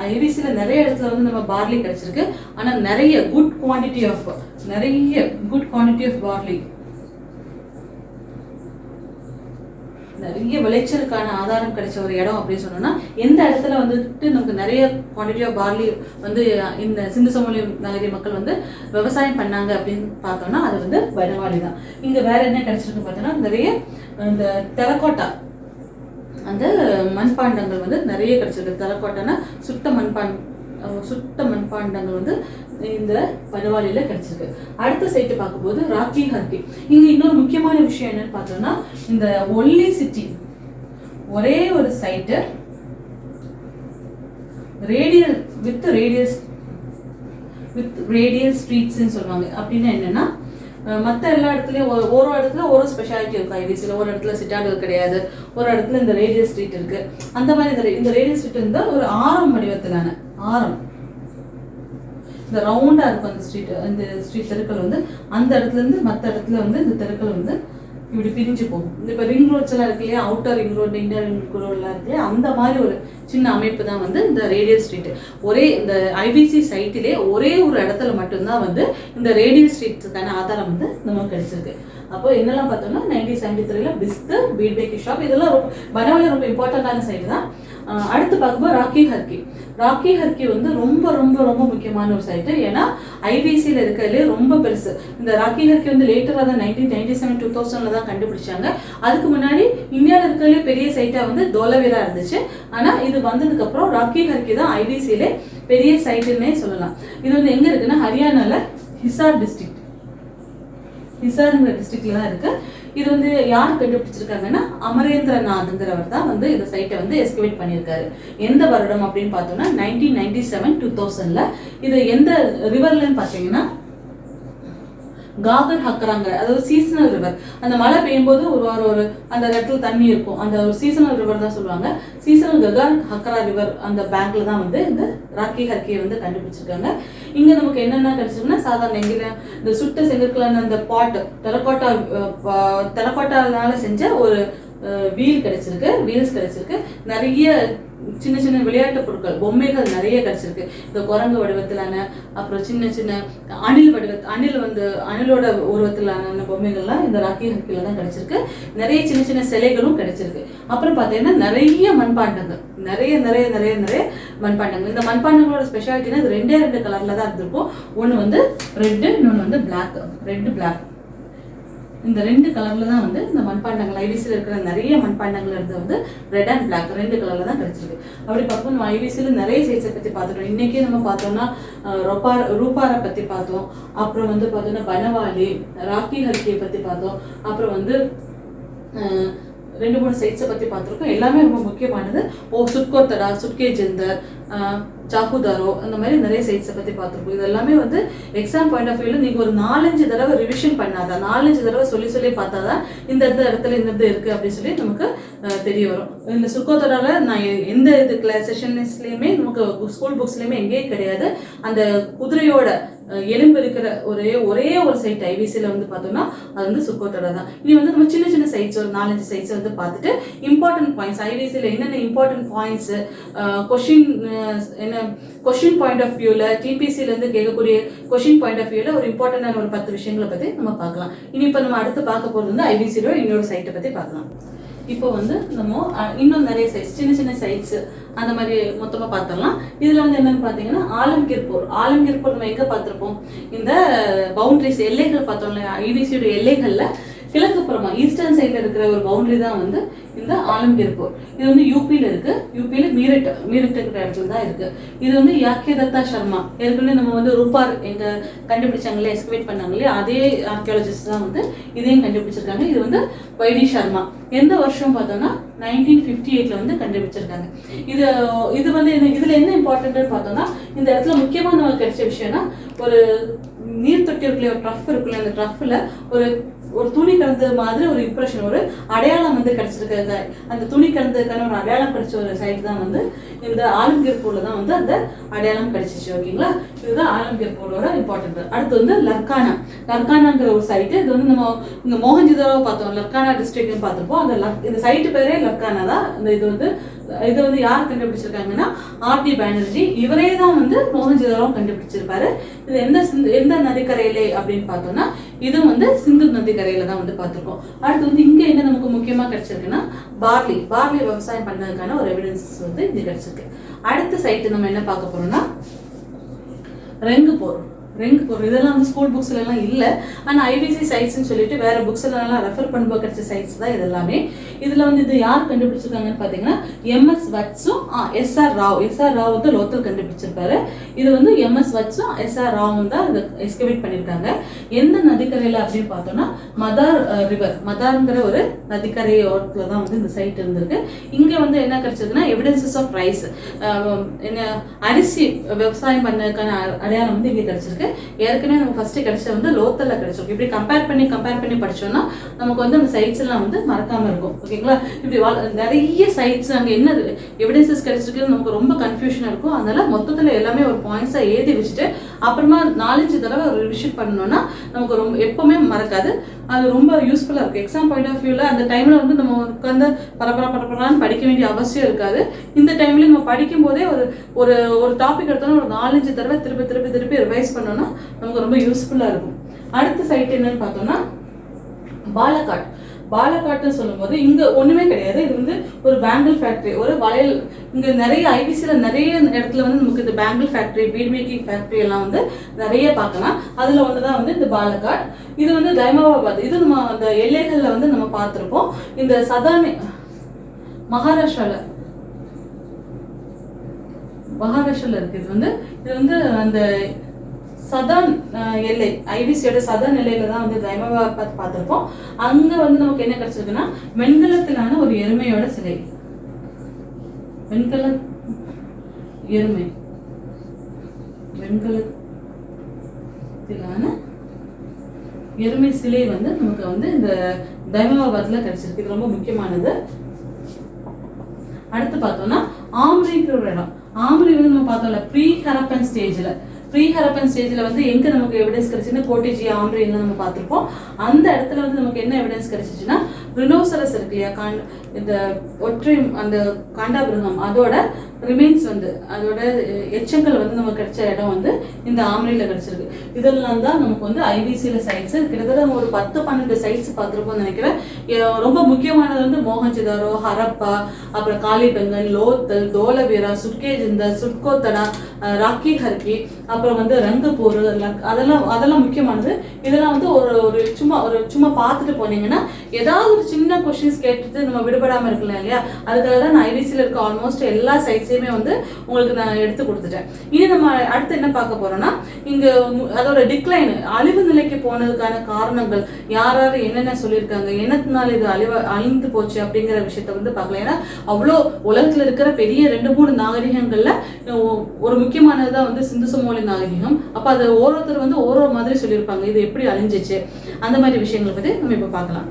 ஐவிசில நிறைய இடத்துல வந்து நம்ம பார்லி கிடைச்சிருக்கு. ஆனா நிறைய குட் குவான்டிட்டி ஆஃப் பார்லி, நிறைய விளைச்சலுக்கான ஆதாரம் கிடைச்ச ஒரு இடம் அப்படின்னு சொன்னோம்னா எந்த இடத்துல வந்துட்டு நமக்கு நிறைய குவான்டிட்டி ஆஃப் பார்லி வந்து இந்த சிந்து சமவெளி நகரிய மக்கள் வந்து விவசாயம் பண்ணாங்க அப்படின்னு பார்த்தோம்னா அது வந்து வடவாளி தான். இங்க வேற என்ன கிடைச்சிருக்கு பார்த்தோம்னா நிறைய இந்த டெரகோட்டா, அந்த மண்பாண்டங்கள் வந்து நிறைய கிடைச்சிருக்கு. டெரகோட்டானா சுட்ட மண்பாண்டங்கள் வந்து இந்த படவாளியில கிடைச்சிருக்கு. அடுத்த சைட்டு பார்க்கும்போது ராக்கி ஹர்கி. இங்க இன்னொரு முக்கியமான விஷயம் என்னன்னு பார்த்தோம்னா இந்த ஒன்லி சிட்டி, ஒரே ஒரு சைட்டு ரேடியல் ஸ்ட்ரீட்ஸ்ன்னு சொல்லுவாங்க. அப்படின்னா என்னன்னா மற்ற எல்லா இடத்துலையும் ஒரு இடத்துல ஒரு ஸ்பெஷாலிட்டி இருக்கும். ஐவிசியில் ஒரு இடத்துல சிட்டாடல் கிடையாது, ஒரு இடத்துல இந்த ரேடியல் ஸ்ட்ரீட் இருக்கு. அந்த மாதிரி இந்த ரேடியல் ஸ்ட்ரீட் இருந்தால் ஒரு ஆரம் வடிவத்திலான ஆரம், இந்த ரவுண்டா இருக்கும் அந்த ஸ்ட்ரீட் தெருக்கள் வந்து. அந்த இடத்துல இருந்து மற்ற இடத்துல வந்து இந்த தெருக்கள் வந்து இப்படி பிரிஞ்சு போகும். இப்போ ரிங் ரோட்ஸ் எல்லாம் இருக்கு இல்லையா, outer ring road, inner ring ரோட்லாம் இருக்கு இல்லையா, அந்த மாதிரி ஒரு சின்ன அமைப்பு தான் வந்து இந்த ரேடியல் ஸ்ட்ரீட். ஒரே இந்த ஐவிசி சைட்டிலே ஒரே ஒரு இடத்துல மட்டும்தான் வந்து இந்த ரேடியல் ஸ்ட்ரீட்டுக்கான ஆதாரம் வந்து நமக்கு கிடைச்சிருக்கு. அப்போ என்னெல்லாம் பார்த்தோம்னா 1973ல பிஸ்த், பீட் மேக்கிங் ஷாப், இதெல்லாம் பனவாலி ரொம்ப இம்பார்ட்டண்டான சைடு தான். அடுத்து பார்க்கும்போது ராக்கி ஹர்கி வந்து ரொம்ப ரொம்ப ரொம்ப முக்கியமான ஒரு சைட்டு. ஏன்னா ஐவிசியில் இருக்கிறதுலே ரொம்ப பெருசு. இந்த ராக்கி ஹர்கி வந்து லேட்டராக தான் 1997 2000 தான் கண்டுபிடிச்சாங்க. அதுக்கு முன்னாடி இந்தியாவில் இருக்கிறதுலே பெரிய சைட்டாக வந்து தோலவீரா இருந்துச்சு. ஆனால் இது வந்ததுக்கு அப்புறம் ராக்கி ஹர்கி தான் ஐவிசியிலே பெரிய சைட்டுன்னே சொல்லலாம். இது வந்து எங்க இருக்குன்னா ஹரியானால ஹிசார் டிஸ்ட்ரிக்ட்ல தான் இருக்கு. இது வந்து யார் கண்டுபிடிச்சிருக்காங்கன்னா அமரேந்திரநாத்ங்கிறவர் தான் வந்து இந்த சைட்டை வந்து எஸ்கவேட் பண்ணியிருக்காரு. எந்த வருடம் அப்படின்னு பார்த்தோம்னா 1997 2000ல. இது எந்த ரிவர்லன்னு பார்த்தீங்கன்னா காகர் ஹக்கராங்க, அதாவது சீசனல் ரிவர். அந்த மழை பெய்யும் போது ஒரு அந்த இடத்துல தண்ணி இருக்கும், அந்த ஒரு சீசனல் ரிவர் தான் சொல்லுவாங்க. சீசனல் ககார் ஹக்கரா ரிவர் அந்த பேங்க்ல தான் வந்து இந்த ராக்கி ஹர்கியை வந்து கண்டுபிடிச்சிருக்காங்க. இங்க நமக்கு என்னென்ன கிடைச்சிருக்குன்னா சாதாரண எங்கிட்ட இந்த சுட்ட செங்கற்களான அந்த பாட், டெரகோட்டானால செஞ்ச ஒரு வீல்ஸ் கிடைச்சிருக்கு. நிறைய சின்ன சின்ன விளையாட்டு பொருட்கள், பொம்மைகள் நிறைய கிடைச்சிருக்கு. இந்த குரங்கு வடிவத்திலான, அப்புறம் சின்ன சின்ன அணிலோட உருவத்திலான பொம்மைகள்லாம் இந்த ராக்கி ஹர்கில தான் கிடைச்சிருக்கு. நிறைய சின்ன சின்ன சிலைகளும் கிடைச்சிருக்கு. அப்புறம் பார்த்தீங்கன்னா நிறைய மண்பாண்டங்கள், நிறைய நிறைய நிறைய நிறைய மண்பாண்டங்கள். இந்த மண்பாண்டங்களோட ஸ்பெஷாலிட்டினா இது ரெண்டு கலர்ல தான் இருந்திருக்கும். ஒன்று வந்து ரெட்டு, இன்னொன்று வந்து பிளாக். பிளாக், இந்த ரெண்டு கலர்ல தான் வந்து இந்த மண்பாண்டங்கள் ஐவிசியில் இருக்கிற நிறைய மண்பாண்டங்கள் இருந்து வந்து ரெட் அண்ட் பிளாக் ரெண்டு கலர்ல தான் கிடைச்சிருக்கு. அப்படி பார்க்கும் நம்ம ஐவிசியில் நிறைய சைட்ஸை பற்றி பார்த்துட்டோம். இன்னைக்கே நம்ம பார்த்தோம்னா ரூபாரை பற்றி பார்த்தோம். அப்புறம் வந்து பார்த்தோம்னா பனவாலி, ராக்கி ஹர்கியை பற்றி பார்த்தோம். அப்புறம் வந்து 2-3 சைட்ஸை பற்றி பார்த்துருக்கோம். எல்லாமே ரொம்ப முக்கியமானது. சுட்கோத்தடா, சுட்கே ஜெந்தர், சாகுதாரோ, அந்த மாதிரி நிறைய சைட்ஸை பற்றி பார்த்துருக்கோம். இது எல்லாமே வந்து எக்ஸாம் பாயிண்ட் ஆஃப் வியூவில் நீங்கள் ஒரு 4-5 தடவை ரிவிஷன் பண்ணாதான், 4-5 தடவை சொல்லி பார்த்தாதான் இந்த இடத்துல இந்த இருக்குது அப்படின்னு சொல்லி நமக்கு தெரிய வரும். இந்த சுட்கோத்தடால நான் எந்த செஷன்ஸ்லேயுமே நமக்கு ஸ்கூல் புக்ஸ்லேயுமே எங்கேயும் கிடையாது. அந்த குதிரையோட எலும்பு இருக்கிற ஒரே ஒரு சைட் ஐவிசியில் வந்து பார்த்தோம்னா அது வந்து சுட்கோத்தடா தான். இனி வந்து நம்ம சின்ன சின்ன சைட்ஸ் ஒரு 4-5 சைட்ஸ் வந்து பார்த்துட்டு இம்பார்ட்டன்ட் பாயிண்ட்ஸ், ஐவிசியில் என்னென்ன important points, question point of வியூவில், டிபிசிலேருந்து கேட்கக்கூடிய கொஷின் பாயிண்ட் ஆஃப் வியூவில் ஒரு இம்பார்ட்டன்டான ஒரு 10 விஷயங்களை பற்றி நம்ம பார்க்கலாம். இனி இப்போ நம்ம அடுத்து பார்க்க போகிறது வந்து ஐவிசியோட இன்னொரு சைட்டை பற்றி பார்க்கலாம். இப்போ வந்து நம்ம இன்னும் நிறைய சைட்ஸ், சின்ன சின்ன சைட்ஸ் அந்த மாதிரி மொத்தமாக பார்த்துடலாம். இதில் வந்து என்னென்னு பார்த்தீங்கன்னா ஆலம்கீர் போர் நம்ம எங்கே பார்த்துருப்போம், இந்த பவுண்டரிஸ் எல்லைகள் பார்த்தோம்ல, ஐவிசியோட எல்லைகளில் கிழக்கு புறமா ஈஸ்டர்ன் சைடில் இருக்கிற ஒரு பவுண்டரி தான் வந்து இந்த ஆலம்கீர் போர். இது வந்து யூபியில் இருக்கு. யூபியில் மீரட்டுங்கிற இடத்துல தான் இருக்கு. இது வந்து யாக்கிய தத்தா சர்மா, ஏற்கனவே நம்ம வந்து ரூபார் எங்க கண்டுபிடிச்சாங்களே, எக்ஸ்கவேட் பண்ணாங்களே, அதே ஆர்கியாலஜிஸ்ட் தான் வந்து இதையும் கண்டுபிடிச்சிருக்காங்க. இது வந்து வைடி சர்மா. எந்த வருஷம் பார்த்தோம்னா 1958 வந்து கண்டுபிடிச்சிருக்காங்க. இது வந்து இதுல என்ன இம்பார்ட்டன்ட்னு பார்த்தோம்னா, இந்த இடத்துல முக்கியமா நமக்கு கிடைச்ச விஷயம்னா, ஒரு நீர் தொட்டி இருக்குல்ல, ஒரு ட்ரஃப் இருக்குல்ல, அந்த ட்ரஃப்ல ஒரு துணி கலந்தது மாதிரி ஒரு இம்ப்ரெஷன், ஒரு அடையாளம் வந்து கிடைச்சிருக்காங்க. அந்த துணி கலந்ததுக்கான ஒரு அடையாளம் கிடைச்ச ஒரு சைட் தான் வந்து இந்த ஆலம்கீர் போர்ல தான் வந்து அந்த அடையாளம் கிடைச்சிச்சு. ஓகேங்களா, இதுதான் ஆலம்கீர் போர்லோட இம்பார்ட்டன்ட். அடுத்து வந்து லர்கானாங்கிற ஒரு சைட்டு. இது வந்து நம்ம இங்க மோகன்ஜிதாரோ பார்த்தோம், லர்கானா டிஸ்ட்ரிக்ட்னு பார்த்துருப்போம். இந்த சைட்டு பேரே லர்கானா தான். இது வந்து யார் கண்டுபிடிச்சிருக்காங்கன்னா ஆர்டி பானர்ஜி. இவரே தான் வந்து மோகன்ஜிதாரோ கண்டுபிடிச்சிருப்பாரு. இது எந்த நதிக்கரையில அப்படின்னு பார்த்தோம்னா, இதுவும் வந்து சிந்து நதிக்கரையில தான் வந்து பார்த்துருக்கோம். அடுத்து வந்து இங்க என்ன நமக்கு முக்கியமா கிடைச்சிருக்குன்னா, பார்லி விவசாயம் பண்ணதுக்கான ஒரு எவிடன்ஸ் வந்து இங்க கிடைச்சிருக்கு. அடுத்த சைட்டு நம்ம என்ன பார்க்க போறோம்னா, ரெங்குபோர். இதெல்லாம் வந்து ஸ்கூல் புக்ஸ்ல எல்லாம் இல்லை. ஆனால் ஐபிசி சைட்ஸ்ன்னு சொல்லிட்டு வேற புக்ஸ்ல எல்லாம் ரெஃபர் பண்ணும்போது கிடைச்ச சைட்ஸ் தான் இது எல்லாமே. இதுல வந்து இது யார் கண்டுபிடிச்சிருக்காங்கன்னு பார்த்தீங்கன்னா, எம்எஸ் வட்ஸும் எஸ்ஆர் ராவ் வந்து லோத்தல் கண்டுபிடிச்சிருப்பாரு. இது வந்து எம்எஸ் வட்ஸும் எஸ்ஆர் ராவும் தான் இதை எஸ்கவேட் பண்ணியிருக்காங்க. எந்த நதிக்கரையில அப்படின்னு பார்த்தோம்னா, மதார்ங்கிற ஒரு நதிக்கரை ஓரத்துல தான் வந்து இந்த சைட் இருந்திருக்கு. இங்க வந்து என்ன கிடைச்சதுன்னா, எவிடன்சஸ் ஆஃப் ரைஸ், அரிசி விவசாயம் பண்ணதுக்கான அடையாளம் வந்து இங்க கிடைச்சிருக்கு. ஏற்கனவே நம்ம ஃபர்ஸ்ட் கிடைச்சது வந்து லோத்தல்ல கிடைச்சிருக்கு. இப்படி கம்பேர் பண்ணி படிச்சோம்னா நமக்கு வந்து அந்த சைட்ஸ் எல்லாம் வந்து மறக்காம இருக்கும். ஓகேங்களா, இப்படி நிறைய சைட்ஸ் அங்க என்ன எவிடன்சஸ் கிடைச்சிருக்கு நமக்கு ரொம்ப கன்ஃபியூஷனா இருக்கும். அதனால மொத்தத்துல எல்லாமே ஒரு பாயிண்ட்ஸா எழுதி வச்சுட்டு அப்புறமா 4-5 தடவை ஒரு ரிவிஷன் பண்ணோம்னா நமக்கு ரொம்ப எப்பவுமே மறக்காது. அது ரொம்ப யூஸ்ஃபுல்லா இருக்கும். எக்ஸாம் பாயிண்ட் ஆஃப் வியூல அந்த டைம்ல வந்து நம்ம உட்காந்து பரபரான்னு படிக்க வேண்டிய அவசியம் இருக்காது. இந்த டைம்ல நம்ம படிக்கும் போதே ஒரு டாபிக் எடுத்தோம்னா ஒரு 4-5 தடவை திருப்பி ரிவைஸ் பண்ணோம்னா நமக்கு ரொம்ப யூஸ்ஃபுல்லா இருக்கும். அடுத்த சைட் என்னன்னு பார்த்தோம்னா, பாலக்காட்டுன்னு சொல்லும்போது இங்க ஒண்ணுமே கிடையாது. இது வந்து ஒரு பேங்கிள் ஃபேக்டரி, ஒரு வளையல். இங்க நிறைய ஐபிசில நிறைய இடத்துல வந்து நமக்கு இந்த bangle factory, bead making factory எல்லாம் வந்து நிறைய பார்க்கலாம். அதுல ஒண்ணுதான் வந்து இந்த பாலக்காட். இது வந்து தைமாபாத். இது நம்ம அந்த எல்லைகள்ல வந்து நம்ம பார்த்திருப்போம். இந்த சதர்ன் மகாராஷ்டிரால இருக்கு. இது வந்து அந்த சதர்ன் எல்லை, ஐபிசியோட சதர்ன் எல்லையில தான் வந்து தைமாபாத் பார்த்திருப்போம். அங்க வந்து நமக்கு என்ன கிடைச்சிருக்குன்னா, வெண்கலத்திலான ஒரு எருமையோட சிலை. வெண்கலத்திலான எருமை சிலை வந்து நமக்கு வந்து இந்த தைமாபாத்ல கிடைச்சிருக்கு. இது ரொம்ப முக்கியமானது. அடுத்து பார்த்தோம்னா, ஆம்ரிங்கிற ஒரு இடம். ஆம்ரி வந்து நம்ம பார்த்தோம்ல ப்ரீ ஹரப்பன் ஸ்டேஜ்ல வந்து எங்க நமக்கு எவிடன்ஸ் கிடைச்சுன்னா, கோட்டிஜி ஆம்ரி எல்லாம் நம்ம பார்த்திருப்போம். அந்த இடத்துல வந்து நமக்கு என்ன எவிடன்ஸ் கிடைச்சிச்சுன்னா, ரினோசரஸ் இருக்கு இல்லையா, இந்த ஒற்றை அந்த காண்டாமிருகம், அதோட ரிமைன்ஸ் வந்து அதோட எச்சங்கள் வந்து நமக்கு கிடைச்ச இடம் வந்து இந்த ஆம்ரியில கிடைச்சிருக்கு. இதெல்லாம் தான் நமக்கு வந்து ஐபிசியில சைட்ஸ். கிட்டத்தட்ட ஒரு 10-12 சைட்ஸ் பார்த்துருப்போம்னு நினைக்கிறேன். ரொம்ப முக்கியமானது வந்து மோகன்ஜிதாரோ, ஹரப்பா, அப்புறம் காளிபங்கன், லோத்தல், தோலவீரா, சுட்கேஜிந்தா, சுட்கோத்தடா, ராக்கி ஹர்கி, அப்புறம் வந்து ரங்கப்பூர், அதெல்லாம் முக்கியமானது. இதெல்லாம் வந்து சும்மா பார்த்துட்டு போனீங்கன்னா ஏதாவது ஒரு சின்ன கொஸ்டின்ஸ் கேட்டுட்டு நம்ம விடுபடாம இருக்கலாம் இல்லையா. அதுக்காக தான் நான் ஐபிசியில இருக்க ஆல்மோஸ்ட் எல்லா சைட்ஸையுமே வந்து உங்களுக்கு நான் எடுத்து கொடுத்துட்டேன். இனி நம்ம அடுத்து என்ன பார்க்க போறோம்னா, இங்க அதோட டிக்ளைன், அழிவு நிலைக்கு போனதுக்கான காரணங்கள் யார் என்னென்ன சொல்லியிருக்காங்க, என்னத்தினால இது அழிந்து போச்சு அப்படிங்கிற விஷயத்த வந்து பார்க்கலாம். ஏன்னா அவ்வளோ உலகத்துல இருக்கிற பெரிய 2-3 நாகரிகங்கள்ல ஒரு முக்கியமானதுதான் வந்து சிந்து சமவெளி நாகரிகம். அப்ப அது ஒவ்வொருத்தர் வந்து ஒவ்வொரு மாதிரி சொல்லியிருப்பாங்க, இது எப்படி அழிஞ்சிச்சு, அந்த மாதிரி விஷயங்களை பத்தி நம்ம இப்ப பார்க்கலாம்.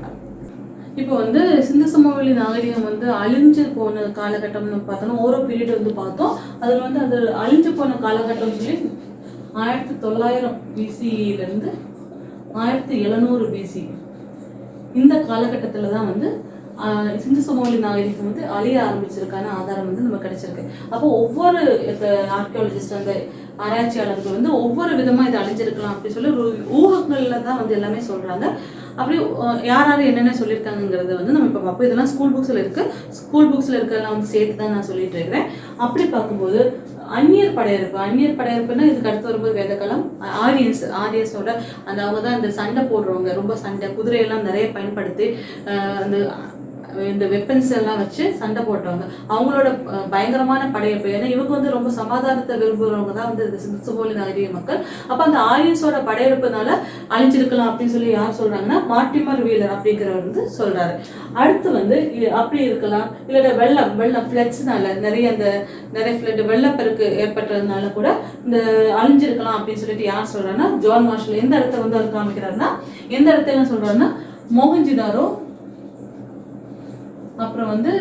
இப்போ வந்து சிந்து சமவெளி நாகரிகம் வந்து அழிஞ்சு போன காலகட்டம்னு பார்த்தோம்னா ஒரு பீரியட் வந்து பார்த்தோம். அதில் வந்து அது அழிஞ்சு போன காலகட்டம் சொல்லி 1900 பிசியிலிருந்து 1700 பிசி இந்த காலகட்டத்தில் தான் வந்து சிந்து சமவெளி நாகரிகம் வந்து அழிய ஆரம்பிச்சிருக்கான ஆதாரம் வந்து நமக்கு கிடைச்சிருக்கு. அப்போ ஒவ்வொரு ஆர்கியாலஜிஸ்ட், அந்த ஆராய்ச்சியாளர்கள் வந்து ஒவ்வொரு விதமா இது அழிஞ்சிருக்கலாம் அப்படின்னு சொல்லி ஒரு ஊகங்கள்ல தான் வந்து எல்லாமே சொல்றாங்க. அப்படி யார் என்னென்ன சொல்லியிருக்காங்கிறத வந்து நம்ம இப்போ பார்ப்போம். இதெல்லாம் ஸ்கூல் புக்ஸில் இருக்கிறதெல்லாம் வந்து சேர்த்து தான் நான் சொல்லிட்டு இருக்கிறேன். அப்படி பார்க்கும்போது அந்நியர் படையெடுப்புன்னா இதுக்கு அடுத்து வரும்போது வேதகாலம். ஆரியன்ஸோட அந்த அவங்க தான் இந்த சண்டை போடுறவங்க, ரொம்ப சண்டை, குதிரையெல்லாம் நிறைய பயன்படுத்தி அந்த இந்த வெப்பன்ஸ் எல்லாம் வச்சு சண்டை போட்டவங்க, அவங்களோட பயங்கரமான படையெடுப்பு. ஏன்னா இவங்க வந்து ரொம்ப சமாதானத்தை விரும்புகிறவங்க தான் வந்து இந்த சிந்து சமோலி நாகரிக மக்கள். அப்போ அந்த ஆரியன்ஸோட படையெடுப்புனால அழிஞ்சிருக்கலாம் அப்படின்னு சொல்லி யார் சொல்றாங்கன்னா மார்ட்டிமர் வீலர் அப்படிங்கிறவர் வந்து சொல்றாரு. அடுத்து வந்து அப்படி இருக்கலாம், இல்ல வெள்ளம் ஃப்ளட்ஸ்னால நிறைய ஃப்ளட் வெள்ளப்பெருக்கு ஏற்பட்டதுனால கூட இந்த அழிஞ்சிருக்கலாம் அப்படின்னு சொல்லிட்டு யார் சொல்றாருன்னா ஜான் மார்ஷல். எந்த இடத்த வந்து அவர் காமிக்கிறாருன்னா, எந்த இடத்துல சொல்றாருன்னா மோகன்ஜிதாரோ, அப்புறம் வந்து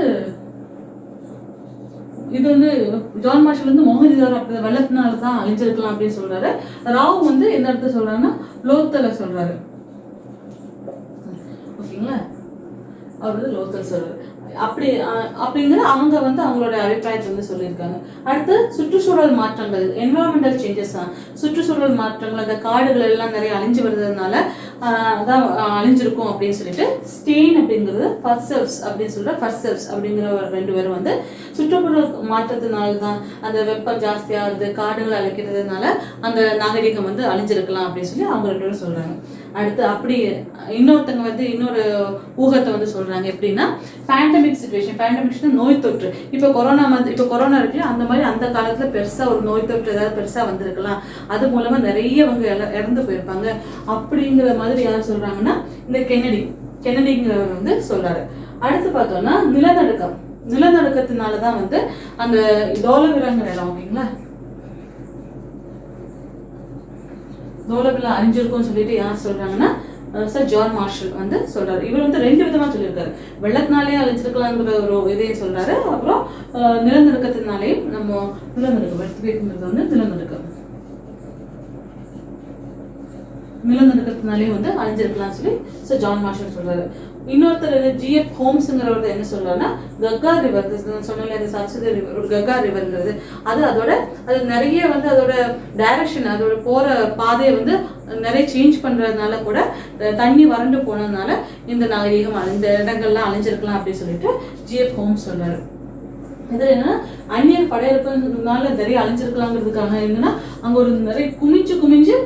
இது வந்து ஜான் மார்ஷல் வந்து மோகன்ஜிதாரோ அப்படி வெள்ளத்தினால தான் அழிஞ்சிருக்கலாம் அப்படின்னு சொல்றாரு. ராவ் வந்து எந்த இடத்துல சொல்றாருன்னா லோத்தல சொல்றாரு. ஓகேங்களா, அவர் வந்து லோத்தல் சொல்றாரு. அப்படிங்கிற அவங்க வந்து அவங்களோட அபிப்பிராயத்தை வந்து சொல்லியிருக்காங்க. அடுத்து சுற்றுச்சூழல் மாற்றங்கள், என்விரான்மெண்டல் சேஞ்சஸ் தான். சுற்றுச்சூழல் மாற்றங்கள், அந்த காடுகள் எல்லாம் நிறைய அழிஞ்சு வருதுனால அதான் அழிஞ்சிருக்கும் அப்படின்னு சொல்லிட்டு ஸ்டெயின் அப்படிங்கிறது ஃபர்செவ்ஸ் அப்படின்னு சொல்ற ஃபர்செவ்ஸ் அப்படிங்கிற ஒரு 2 பேரும் வந்து சுற்றுப்புற மாற்றத்தினால தான் அந்த வெப்பம் ஜாஸ்தியாகுது, காடுகள் அழிக்கிறதுனால அந்த நாகரிகம் வந்து அழிஞ்சிருக்கலாம் அப்படின்னு சொல்லி அவங்க 2 பேரும் சொல்றாங்க. அடுத்து அப்படி இன்னொருத்தங்க வந்து இன்னொரு ஊகத்தை வந்து சொல்றாங்க. எப்படின்னா பேண்டமிக் சிச்சுவேஷன், பேண்டமிக்ஸ்னா நோய் தொற்று. இப்போ கொரோனா இருக்குல்ல, அந்த மாதிரி அந்த காலத்துல பெருசா ஒரு நோய் தொற்று ஏதாவது பெருசா வந்திருக்கலாம், அது மூலமா நிறையவங்க இறந்து போயிருப்பாங்க அப்படிங்கிற மாதிரி யார் சொல்றாங்கன்னா இந்த கென்னடிங்கிறவர் வந்து சொல்றாரு. அடுத்து பார்த்தோம்னா நிலநடுக்கத்தினாலதான் வந்து அந்த டோலவிராங்கிற இடம், ஓகேங்களா, டோலவிரா அழிஞ்சிருக்கும்னு சொல்லிட்டு யார் சொல்றாங்கன்னா சார் ஜான் மார்ஷல் வந்து சொல்றாரு. இவர் வந்து 2 விதமா சொல்லியிருக்காரு. வெள்ளத்தினாலே அழிஞ்சிருக்கலாங்கிற ஒரு இதையும் சொல்றாரு, அப்புறம் நிலநடுக்கத்தினாலேயும் நிலநடுக்கம் எடுத்து வைக்கிறது வந்து நிலநடுக்கத்தினாலே வந்து அழிஞ்சிருக்கலாம் சொல்லி சார் ஜான் மார்ஷல் சொல்றாரு. இன்னொருத்தர் GF ஹோம்ஸ்ங்கிறவர் என்ன சொல்றாருன்னா கங்கா ரிவர், சொன்னால இந்த சரஸ்வதி ரிவர், ஒரு கங்கா ரிவர்ங்கிறது அது நிறைய வந்து அதோட டைரக்ஷன், அதோட போற பாதையை வந்து நிறைய சேஞ்ச் பண்றதுனால கூட தண்ணி வறண்டு போனதுனால இந்த நாகரிகம் இந்த இடங்கள்லாம் அழிஞ்சிருக்கலாம் அப்படின்னு சொல்லிட்டு GF ஹோம்ஸ் சொல்றாரு. இதுல என்னன்னா அந்நியர் படையெடுப்புனால நிறைய அழிஞ்சிருக்கலாங்கிறதுக்காக என்னன்னா அங்க ஒரு நிறைய குமிஞ்சு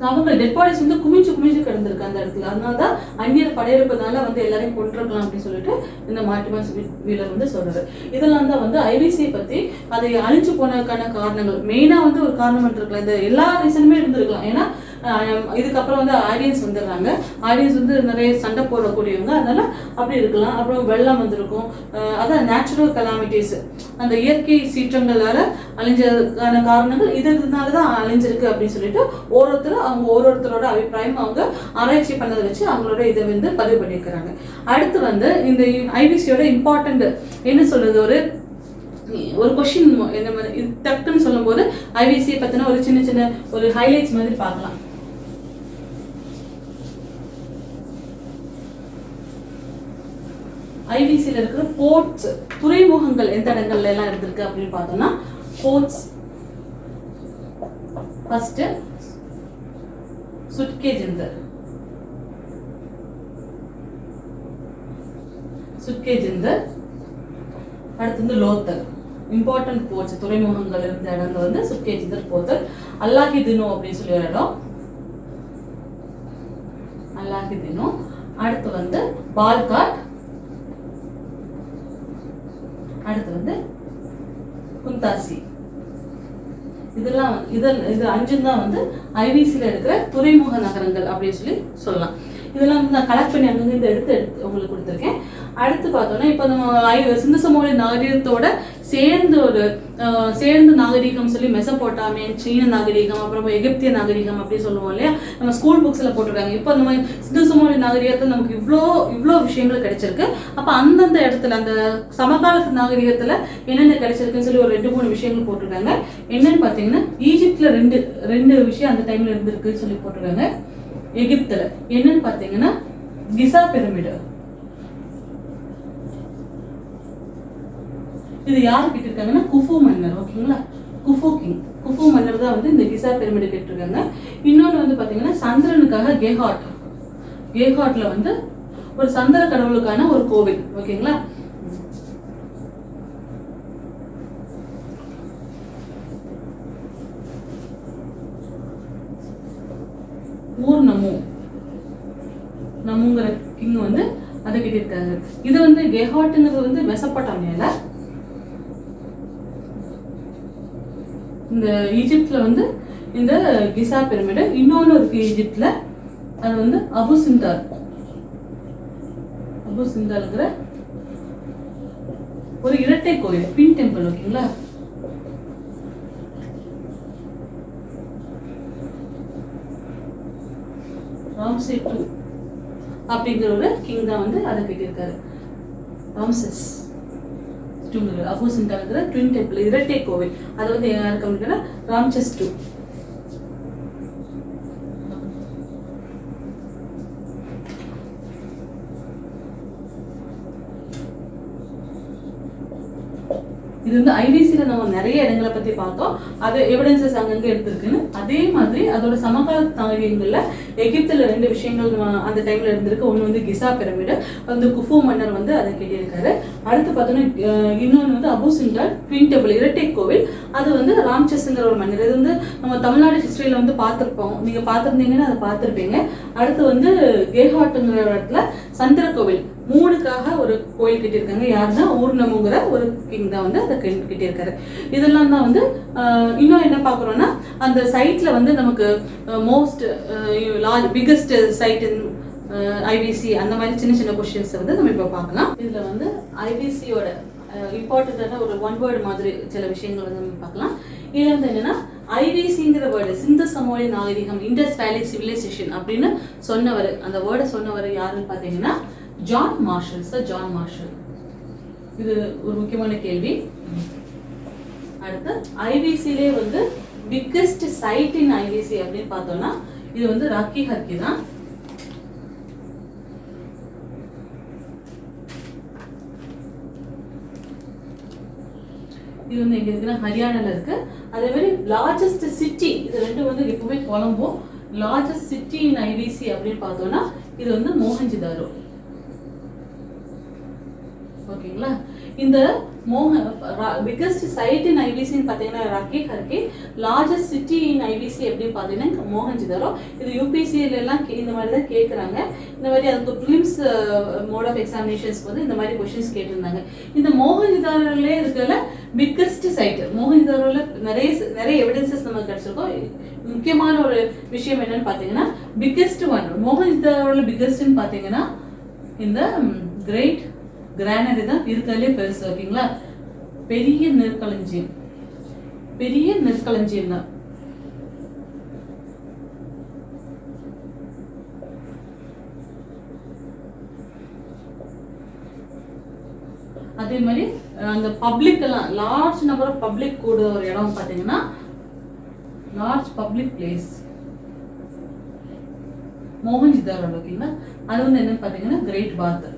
அவங்க டெட் பாடிஸ் வந்து குமிஞ்சு கிடந்திருக்கு அந்த இடத்துல. அதனாலதான் அந்நியர் படையெடுப்பதால வந்து எல்லாரையும் கொண்டிருக்கலாம் அப்படின்னு சொல்லிட்டு இந்த மார்ட்டிமர் வீலர் வந்து சொல்றாரு. இதெல்லாம் தான் வந்து ஐவிசியை பத்தி அதை அழிஞ்சு போனதுக்கான காரணங்கள். மெயினா வந்து ஒரு காரணம் இருக்கலாம், இந்த எல்லா ரீசனுமே இருந்திருக்கலாம். ஏன்னா இதுக்கப்புறம் வந்து ஆரியன்ஸ் வந்துடுறாங்க, ஆரியன்ஸ் வந்து நிறைய சண்டை போடக்கூடியவங்க, அதனால அப்படி இருக்கலாம். அப்புறம் வெள்ளம் வந்திருக்கும், அதான் நேச்சுரல் கலாமிட்டிஸ், அந்த இயற்கை சீற்றங்களால அழிஞ்சதுக்கான காரணங்கள் இதனாலதான் அழிஞ்சிருக்கு அப்படின்னு சொல்லிட்டு ஒவ்வொருத்தரோட அபிப்பிராயம் அவங்க ஆராய்ச்சி பண்ணதை வச்சு அவங்களோட இதை வந்து பதிவு பண்ணியிருக்கிறாங்க. அடுத்து வந்து இந்த ஐபிசியோட இம்பார்ட்டன்ட் என்ன சொல்றது, ஒரு கொஸ்டின் என்ன டக்குன்னு சொல்லும் போது ஐபிசியை பத்தின ஒரு சின்ன ஒரு ஹைலைட்ஸ் மாதிரி பார்க்கலாம். ஐபிசியில் இருக்கிற போர்ட்ஸ், துறைமுகங்கள் எந்த இடங்கள்ல எல்லாம் இருந்திருக்கு அப்படின்னு பார்த்தோம்னா போர்ட்ஸ் ஃபர்ஸ்ட் சுட்கேஜிந்தர், அடுத்து வந்து லோத்தல். இம்பார்ட்டன்ட் போர்ட்ஸ் துறைமுகங்கள் இருந்த இடங்கள் வந்து சுட்கேஜிந்தர், போத்தல். அல்லாஹிதினோ அப்படின்னு சொல்லி ஒரு இடம், அல்லாஹிதினோ. அடுத்து வந்து பால்காட், அடுத்து வந்து குந்தாசி. இது 5 தான் வந்து ஐவிசில இருக்கிற துறைமுக நகரங்கள் அப்படின்னு சொல்லலாம். இதெல்லாம் வந்து நான் கலெக்ட் பண்ணி அங்கங்க இந்த எடுத்து உங்களுக்கு கொடுத்துருக்கேன். அடுத்து பார்த்தோம்னா இப்போ நம்ம சிந்து சமவெளி நாகரிகத்தோட சேர்ந்து நாகரிகம் சொல்லி மெசபோட்டாமியன், சீன நாகரிகம், அப்புறம் எகிப்திய நாகரிகம் அப்படின்னு சொல்லுவோம் இல்லையா, நம்ம ஸ்கூல் புக்ஸ்ல போட்டிருக்காங்க. இப்போ நம்ம சிந்து சமவெளி நாகரிகத்தில் நமக்கு இவ்வளோ விஷயங்கள் கிடைச்சிருக்கு. அப்போ அந்தந்த இடத்துல அந்த சமகாலத்து நாகரிகத்துல என்னென்ன கிடைச்சிருக்குன்னு சொல்லி ஒரு 2-3 விஷயங்கள் போட்டிருக்காங்க. என்னன்னு பார்த்தீங்கன்னா ஈஜிப்ட்ல ரெண்டு விஷயம் அந்த டைம்ல இருந்திருக்குன்னு சொல்லி போட்டிருக்காங்க. எகிப்துல என்னன்னு பார்த்தீங்கன்னா கிசா பிரமிடு. இது யாரு கிட்டிருக்காங்கன்னா குஃபு மன்னர், ஓகேங்களா, குஃபு மன்னர் தான் வந்து இந்த கிசா பிரமிடு கேட்டிருக்காங்க. இன்னொன்று வந்து பாத்தீங்கன்னா சந்திரனுக்காக கேஹாட்ல வந்து ஒரு சந்திர கடவுளுக்கான ஒரு கோவில், ஓகேங்களா. ஊர் நமூங்கிற கிங் வந்து அதை கட்டியிருக்காங்க. இது வந்து கெஹாட்டுங்கிறது வந்து மெசப்பட்டாமியால, இந்த ஈஜிப்ட்ல வந்து இந்த கிசா பிரமிடு. இன்னொன்னு இருக்கு ஈஜிப்ட்ல, அது வந்து அபு சிந்தால்ங்கிற ஒரு இரட்டை கோயில், பின் டெம்பிள். ஓகேங்களா, ராம்சே II அப்படிங்கிற ஒரு கிங் தான் வந்து அதை கட்டியிருக்காரு. ராம்சஸ் II அபு சிந்தால்ங்கிற ட்வின் டெம்பிள், இரட்டை கோவில். அது வந்து யாருக்கு அப்படின்னா ராம்சஸ் II. இது வந்து ஐவிசில நம்ம நிறைய இடங்களை பத்தி பார்த்தோம், அது எவிடன்சஸ் அங்கங்க எடுத்திருக்குன்னு. அதே மாதிரி அதோட சமகால நாகரிகங்கள்ல எகிப்துல 2 விஷயங்கள் அந்த டைம்ல இருந்திருக்கு. ஒண்ணு வந்து கிசா பிரமிடு, வந்து குஃபு மன்னர் வந்து அதை கட்டியிருக்காரு. அடுத்து பார்த்தோன்னா இன்னொன்று வந்து அபு சிண்டால் ட்வின் டெம்பிள், இரட்டை கோவில். அது வந்து ராம்சஸ்ங்கிற ஒரு மன்னர். இது வந்து நம்ம தமிழ்நாடு ஹிஸ்டரியில வந்து பார்த்துருப்போம், நீங்க பார்த்துருந்தீங்கன்னா அதை பார்த்துருப்பீங்க. அடுத்து வந்து கேஹாட்டுங்கிற இடத்துல சந்திர கோவில், 3க்காக ஒரு கோயில் கட்டியிருக்காங்க. யாருன்னா ஊர்நமுங்கிற ஒரு கிங் தான் வந்து அதை கட்டியிருக்காரு. இதெல்லாம் தான் வந்து இன்னும் என்ன பார்க்குறோன்னா, அந்த சைட்ல வந்து நமக்கு மோஸ்ட் பிக்கஸ்ட் சைட் இன் ஐவிசி, அந்த மாதிரி சின்ன சின்ன கொஸ்டின்ஸை வந்து நம்ம இப்போ பார்க்கலாம். இதில் வந்து ஐவிசியோட இம்பார்ட்டண்ட்டான ஒரு ஒன் வேர்டு மாதிரி சில விஷயங்கள் வந்து நம்ம பார்க்கலாம். இதில் வந்து என்னன்னா, ஐவிசிங்கிற வேர்டு சிந்து சமோலி நாகரிகம், இண்டஸ் வேலி சிவிலைசேஷன் அப்படின்னு சொன்னவர், அந்த வேர்டை சொன்னவர் யாருன்னு பார்த்தீங்கன்னா John Marshall. Sir John Marshall. இது ஒரு முக்கியமான கேள்வி. அடுத்து ஐவிசிலே வந்து பிக்கஸ்ட் சைட் இன் ஐவிசி அப்படின்னு பார்த்தோம்னா இது வந்து ராக்கி ஹர்கி தான். இது வந்து எங்க இருக்குன்னா ஹரியானால இருக்கு. அதே மாதிரி லார்ஜஸ்ட் சிட்டி, இது ரெண்டும் வந்து எப்பவுமே குழம்பும். லார்ஜஸ்ட் சிட்டி இன் ஐவிசி அப்படின்னு பார்த்தோம்னா இது வந்து மோஹன்ஜிதாரோ. ஓகேங்களா, இந்த பிக்கஸ்ட் சைட் இன் ஐவிசின்னு பார்த்தீங்கன்னா Rakhigarhi, largest city in IVC அப்படின்னு பார்த்தீங்கன்னா மோஹன்ஜிதாரோ. இது யூபிசிஎல் எல்லாம் இந்த மாதிரி தான் கேட்குறாங்க. இந்த மாதிரி அதுக்கு ப்ரிலிம்ஸ் மோட் ஆஃப் எக்ஸாமினேஷன்ஸ்க்கு வந்து இந்த மாதிரி கொஸ்டின்ஸ் கேட்டிருந்தாங்க. இந்த மோஹன்ஜிதாரோலே இருக்கிற பிக்கஸ்ட் சைட், மோஹன்ஜிதாரோல நிறைய எவிடன்சஸ் நமக்கு கிடைச்சிருக்கோம். முக்கியமான ஒரு விஷயம் என்னன்னு பார்த்தீங்கன்னா பிக்கஸ்ட் ஒன், மோஹன்ஜிதாரோல பிக்கஸ்ட்னு பார்த்தீங்கன்னா இந்த கிரேட் கிரானரி தான் இருக்கிறதுலே பெருசு. ஓகேங்களா, பெரிய நெற்களஞ்சியம் தான். அதே மாதிரி அந்த பப்ளிக் எல்லாம் லார்ஜ் நம்பர் ஆஃப் பப்ளிக் கூட ஒரு இடம் பார்த்தீங்கன்னா லார்ஜ் பப்ளிக் பிளேஸ் மோஹன்ஜிதாரோ. ஓகேங்களா, அது வந்து என்னன்னு பார்த்தீங்கன்னா கிரேட் பாத்.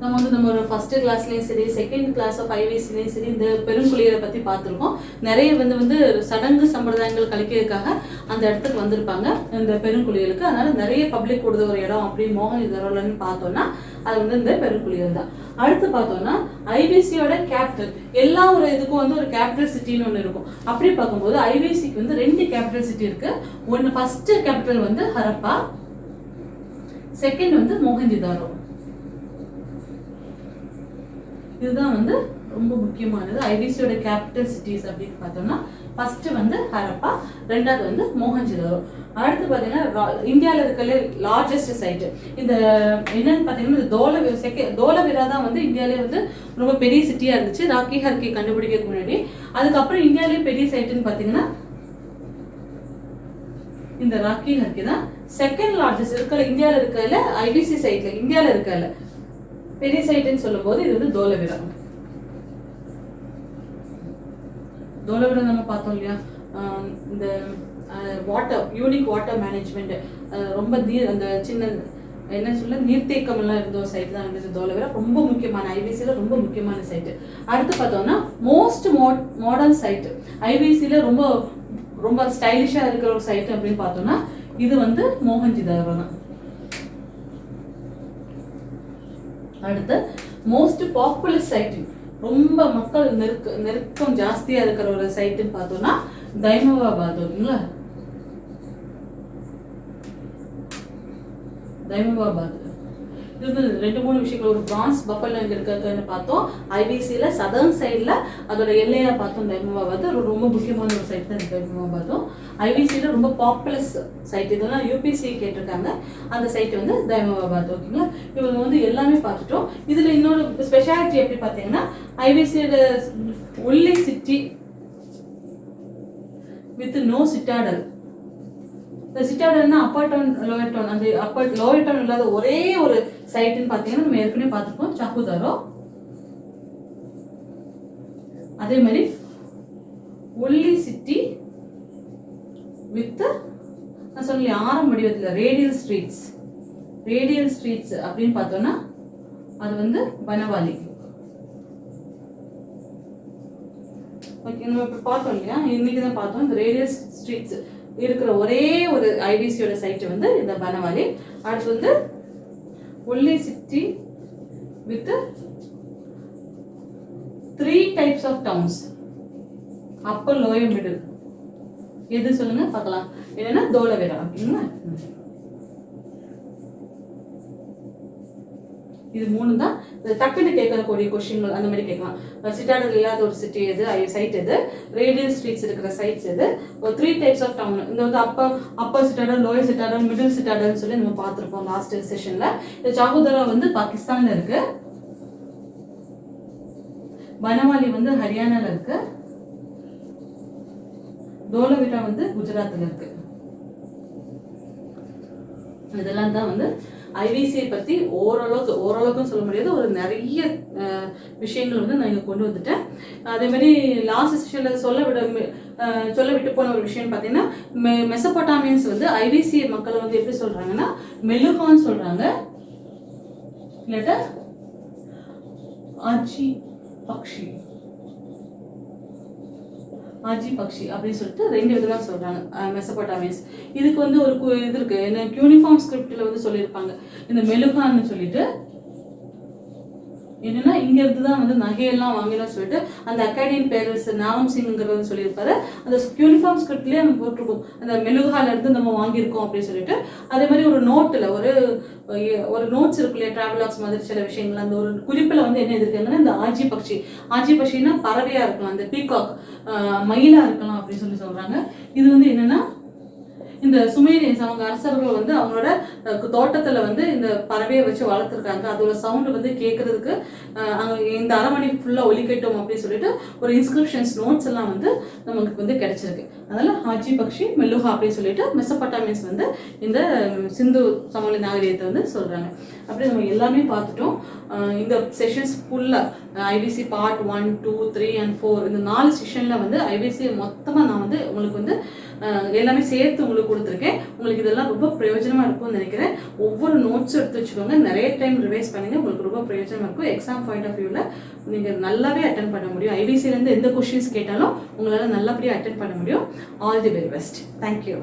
நம்ம வந்து நம்ம ஒரு ஃபர்ஸ்ட் கிளாஸ்லேயும் சரி, செகண்ட் கிளாஸ் ஆஃப் ஐவிசிலையும் சரி, இந்த பெருங்குளியரை பற்றி பார்த்துருக்கோம். நிறைய வந்து சடங்கு சம்பிரதாயங்கள் கழிக்கிறதுக்காக அந்த இடத்துக்கு வந்திருப்பாங்க இந்த பெருங்குளியலுக்கு. அதனால நிறைய பப்ளிக் கொடுத்த ஒரு இடம் அப்படி மோஹன்ஜிதாரோலன்னு பார்த்தோம்னா அது வந்து இந்த பெருங்குளியல் தான். அடுத்து பார்த்தோம்னா ஐவிசியோட கேபிட்டல், எல்லா ஒரு இதுக்கும் வந்து ஒரு கேபிட்டல் சிட்டின்னு ஒன்று இருக்கும். அப்படி பார்க்கும்போது ஐவிசிக்கு வந்து 2 கேபிட்டல் சிட்டி இருக்கு. ஒன்று ஃபர்ஸ்ட் கேபிட்டல் வந்து ஹரப்பா, செகண்ட் வந்து மோஹன்ஜிதாரோ. இதுதான் வந்து ரொம்ப முக்கியமானது. ஐவிசியோட கேபிட்டல் சிட்டிஸ் அப்படின்னு பார்த்தோம்னா ஃபர்ஸ்ட் வந்து ஹரப்பா, ரெண்டாவது வந்து மோஹன்ஜிதாரோ. அடுத்து பார்த்தீங்கன்னா இந்தியாவில் இருக்கிற லார்ஜஸ்ட் சைட்டு இந்த என்னன்னு பார்த்தீங்கன்னா இந்த தோலவிரா தான் வந்து இந்தியாவிலே வந்து ரொம்ப பெரிய சிட்டியாக இருந்துச்சு ராக்கி ஹர்கி கண்டுபிடிக்கிறதுக்கு முன்னாடி. அதுக்கப்புறம் இந்தியாவிலேயே பெரிய சைட்டுன்னு பார்த்தீங்கன்னா இந்த ராக்கி ஹர்கி தான். செகண்ட் லார்ஜஸ்ட் இருக்கிற இந்தியாவில் இருக்கிறதுல ஐவிசி சைட்ல இந்தியாவில் இருக்கிறதுல பெரிய சைட்டுன்னு சொல்லும் போது இது வந்து தோலவிரா நம்ம பார்த்தோம் இல்லையா. இந்த யூனிக் வாட்டர் மேனேஜ்மெண்ட், ரொம்ப அந்த சின்ன என்ன சொல்ல நீர்த்தேக்கம் எல்லாம் இருந்த ஒரு சைட் தான் வந்து தோலவிரா. ரொம்ப முக்கியமான ஐவிசியில ரொம்ப முக்கியமான சைட்டு. அடுத்து பார்த்தோம்னா மோஸ்ட் மாடர்ன் சைட்டு ஐவிசியில ரொம்ப ரொம்ப ஸ்டைலிஷா இருக்கிற ஒரு சைட்டு அப்படின்னு பார்த்தோம்னா இது வந்து மோஹன்ஜிதாரோ தான். அடுத்து மோஸ்ட் பாப்புலர் சைட்டு, ரொம்ப மக்கள் நெருக்கம் ஜாஸ்தியா இருக்கிற ஒரு சைட்டுன்னு பார்த்தோம்னா தைமவாபாத். ஓகேங்களா, தைமவாபாத். இது வந்து 2-3 விஷயங்கள். ஒரு பிரான்ஸ் பஃபல் இங்கே இருக்கிறதுன்னு பார்த்தோம். ஐபிசியில் சதர்ன் சைடில் அதோட எல்லையாக பார்த்தோம் தைமவாபாத். ரொம்ப முக்கியமான ஒரு சைட் தான் தைமவாபாத்தும். ஐபிசியில் ரொம்ப பாப்புலஸ் சைட். இதெல்லாம் யூபிசி கேட்டிருக்காங்க. அந்த சைட் வந்து தைமவாபாத். ஓகேங்களா, இவங்க வந்து எல்லாமே பார்த்துட்டோம். இதில் இன்னொரு ஸ்பெஷாலிட்டி எப்படி பார்த்தீங்கன்னா, ஐபிசியோட only city with no citadel. இந்த சிட்டாடல்னா அப்பர் டவுன் லோயர் டவுன், அந்த லோயர் டவுன் இல்லாத ஒரே ஒரு சைட்டுன்னு பார்த்தீங்கன்னா நம்ம ஏற்கனவே பார்த்துருக்கோம், சாகுதாரோ. அதே மாதிரி ஒன்லி சிட்டி வித் நான் சொல்லி ஆரம் வடிவத்தில் ரேடியல் ஸ்ட்ரீட்ஸ் அப்படின்னு பார்த்தோம்னா அது வந்து பனவாலி. ஓகே, நம்ம இப்போ பார்த்தோம் இல்லையா, இன்னைக்கு தான் பார்த்தோம். இந்த ரேடியல் ஸ்ட்ரீட்ஸ் இருக்கிற ஒரே ஒரு ஐபிசியோட சைட் வந்து இந்த பனவாலி. அடுத்து வந்து only city with 3 types of towns, upper lower middle. எது சொல்லுங்க பார்க்கலாம். என்னன்னா தோலவேரா. ஓகேங்களா, இது 3 தான். டக்குன்னு கேட்கக்கூடிய கொஸ்டின்கள் அந்த மாதிரி கேட்கலாம். சிட்டாடல் இல்லாத ஒரு சிட்டி எது, சைட் எது, ரேடியல் ஸ்ட்ரீட்ஸ் இருக்கிற சைட்ஸ் எது, ஒரு 3 types of town. இந்த வந்து upper citadel, lower citadel, middle சிட்டாடல்னு சொல்லி நம்ம பார்த்துருப்போம் லாஸ்ட் செஷன்ல. இந்த சாகுதாரா வந்து பாகிஸ்தான்ல இருக்கு, பனவாலி வந்து ஹரியானால இருக்கு, தோலவிரா வந்து குஜராத்ல இருக்கு. இதெல்லாம் தான் வந்து ஐபிசியை பற்றி ஓரளவுக்கு சொல்ல முடியாது, ஒரு நிறைய விஷயங்கள் வந்து நான் இங்கே கொண்டு வந்துட்டேன். அதே மாதிரி லாஸ்ட் செஷனில் சொல்ல விட்டு போன ஒரு விஷயம் பார்த்தீங்கன்னா, மெசபொட்டாமியன்ஸ் வந்து ஐபிசி மக்களை வந்து எப்படி சொல்கிறாங்கன்னா மெலுகான்னு சொல்கிறாங்க, இல்லாட்டா ஆஜி பக்ஷி அப்படின்னு சொல்லிட்டு 2 விதமாக சொல்கிறாங்க மெசபொட்டாமியன்ஸ். இதுக்கு வந்து ஒரு இது இருக்குது, என்ன யூனிஃபார்ம் ஸ்கிரிப்டில் வந்து சொல்லியிருப்பாங்க. இந்த மெலுகான்னு சொல்லிட்டு என்னன்னா இங்கேருந்து தான் வந்து நகையெல்லாம் வாங்கினோம்னு சொல்லிட்டு அந்த அகாடமியின் பேரரஸ் நாரம் சிங்கிறத சொல்லியிருப்பாரு. அந்த யூனிஃபார்ம் ஸ்கிரிப்ட்லேயே நம்ம போட்டிருக்கோம், அந்த மெலுகாலேருந்து நம்ம வாங்கியிருக்கோம் அப்படின்னு சொல்லிட்டு. அதே மாதிரி ஒரு நோட்டில் ஒரு நோட்ஸ் இருக்கு இல்லையா, டிராவலாக்ஸ் மாதிரி சில விஷயங்கள், அந்த ஒரு குறிப்பில் வந்து என்ன எதிர்க்காங்கன்னா இந்த ஆஜி பக்ஷின்னா பறவையாக இருக்கலாம், அந்த பீகாக் மயிலாக இருக்கலாம் அப்படின்னு சொல்லி சொல்கிறாங்க. இது வந்து என்னென்னா இந்த சுமேரியன்ஸ் அவங்க அரசர்கள் வந்து அவங்களோட தோட்டத்தில் வந்து இந்த பறவையை வச்சு வளர்த்துருக்காங்க. அதோட சவுண்டு வந்து கேட்கறதுக்கு இந்த அரமணி ஃபுல்லாக ஒலிக்கட்டும் அப்படின்னு சொல்லிட்டு ஒரு இன்ஸ்கிரிப்ஷன்ஸ் நோட்ஸ் எல்லாம் வந்து நமக்கு வந்து கிடைச்சிருக்கு. அதனால ஆஜி பக்ஷி மெலுகா அப்படின்னு சொல்லிட்டு மெசபொட்டாமியன்ஸ் வந்து இந்த சிந்து சமவெளி நாகரிகத்தை வந்து சொல்கிறாங்க. அப்படி நம்ம எல்லாமே பார்த்துட்டோம். இந்த செஷன்ஸ் ஃபுல்லாக ஐபிசி பார்ட் 1, 2, 3 and 4 இந்த 4 செஷனில் வந்து ஐபிசி மொத்தமாக நான் வந்து உங்களுக்கு வந்து எல்லாமே சேர்த்து உங்களுக்கு கொடுத்துருக்கேன். உங்களுக்கு இதெல்லாம் ரொம்ப பிரயோஜனமாக இருக்கும்னு நினைக்கிறேன். ஒவ்வொரு நோட்ஸும் எடுத்து வச்சுக்கோங்க, நிறைய டைம் ரிவைஸ் பண்ணுங்கள், உங்களுக்கு ரொம்ப பிரயோஜனமாக இருக்கும். எக்ஸாம் பாயிண்ட் ஆஃப் வியூவில் நீங்கள் நல்லாவே அட்டென்ட் பண்ண முடியும். ஐபிசிலேருந்து எந்த கொஷின்ஸ் கேட்டாலும் உங்களால் நல்லபடியாக அட்டென்ட் பண்ண முடியும். All the very best. Thank you.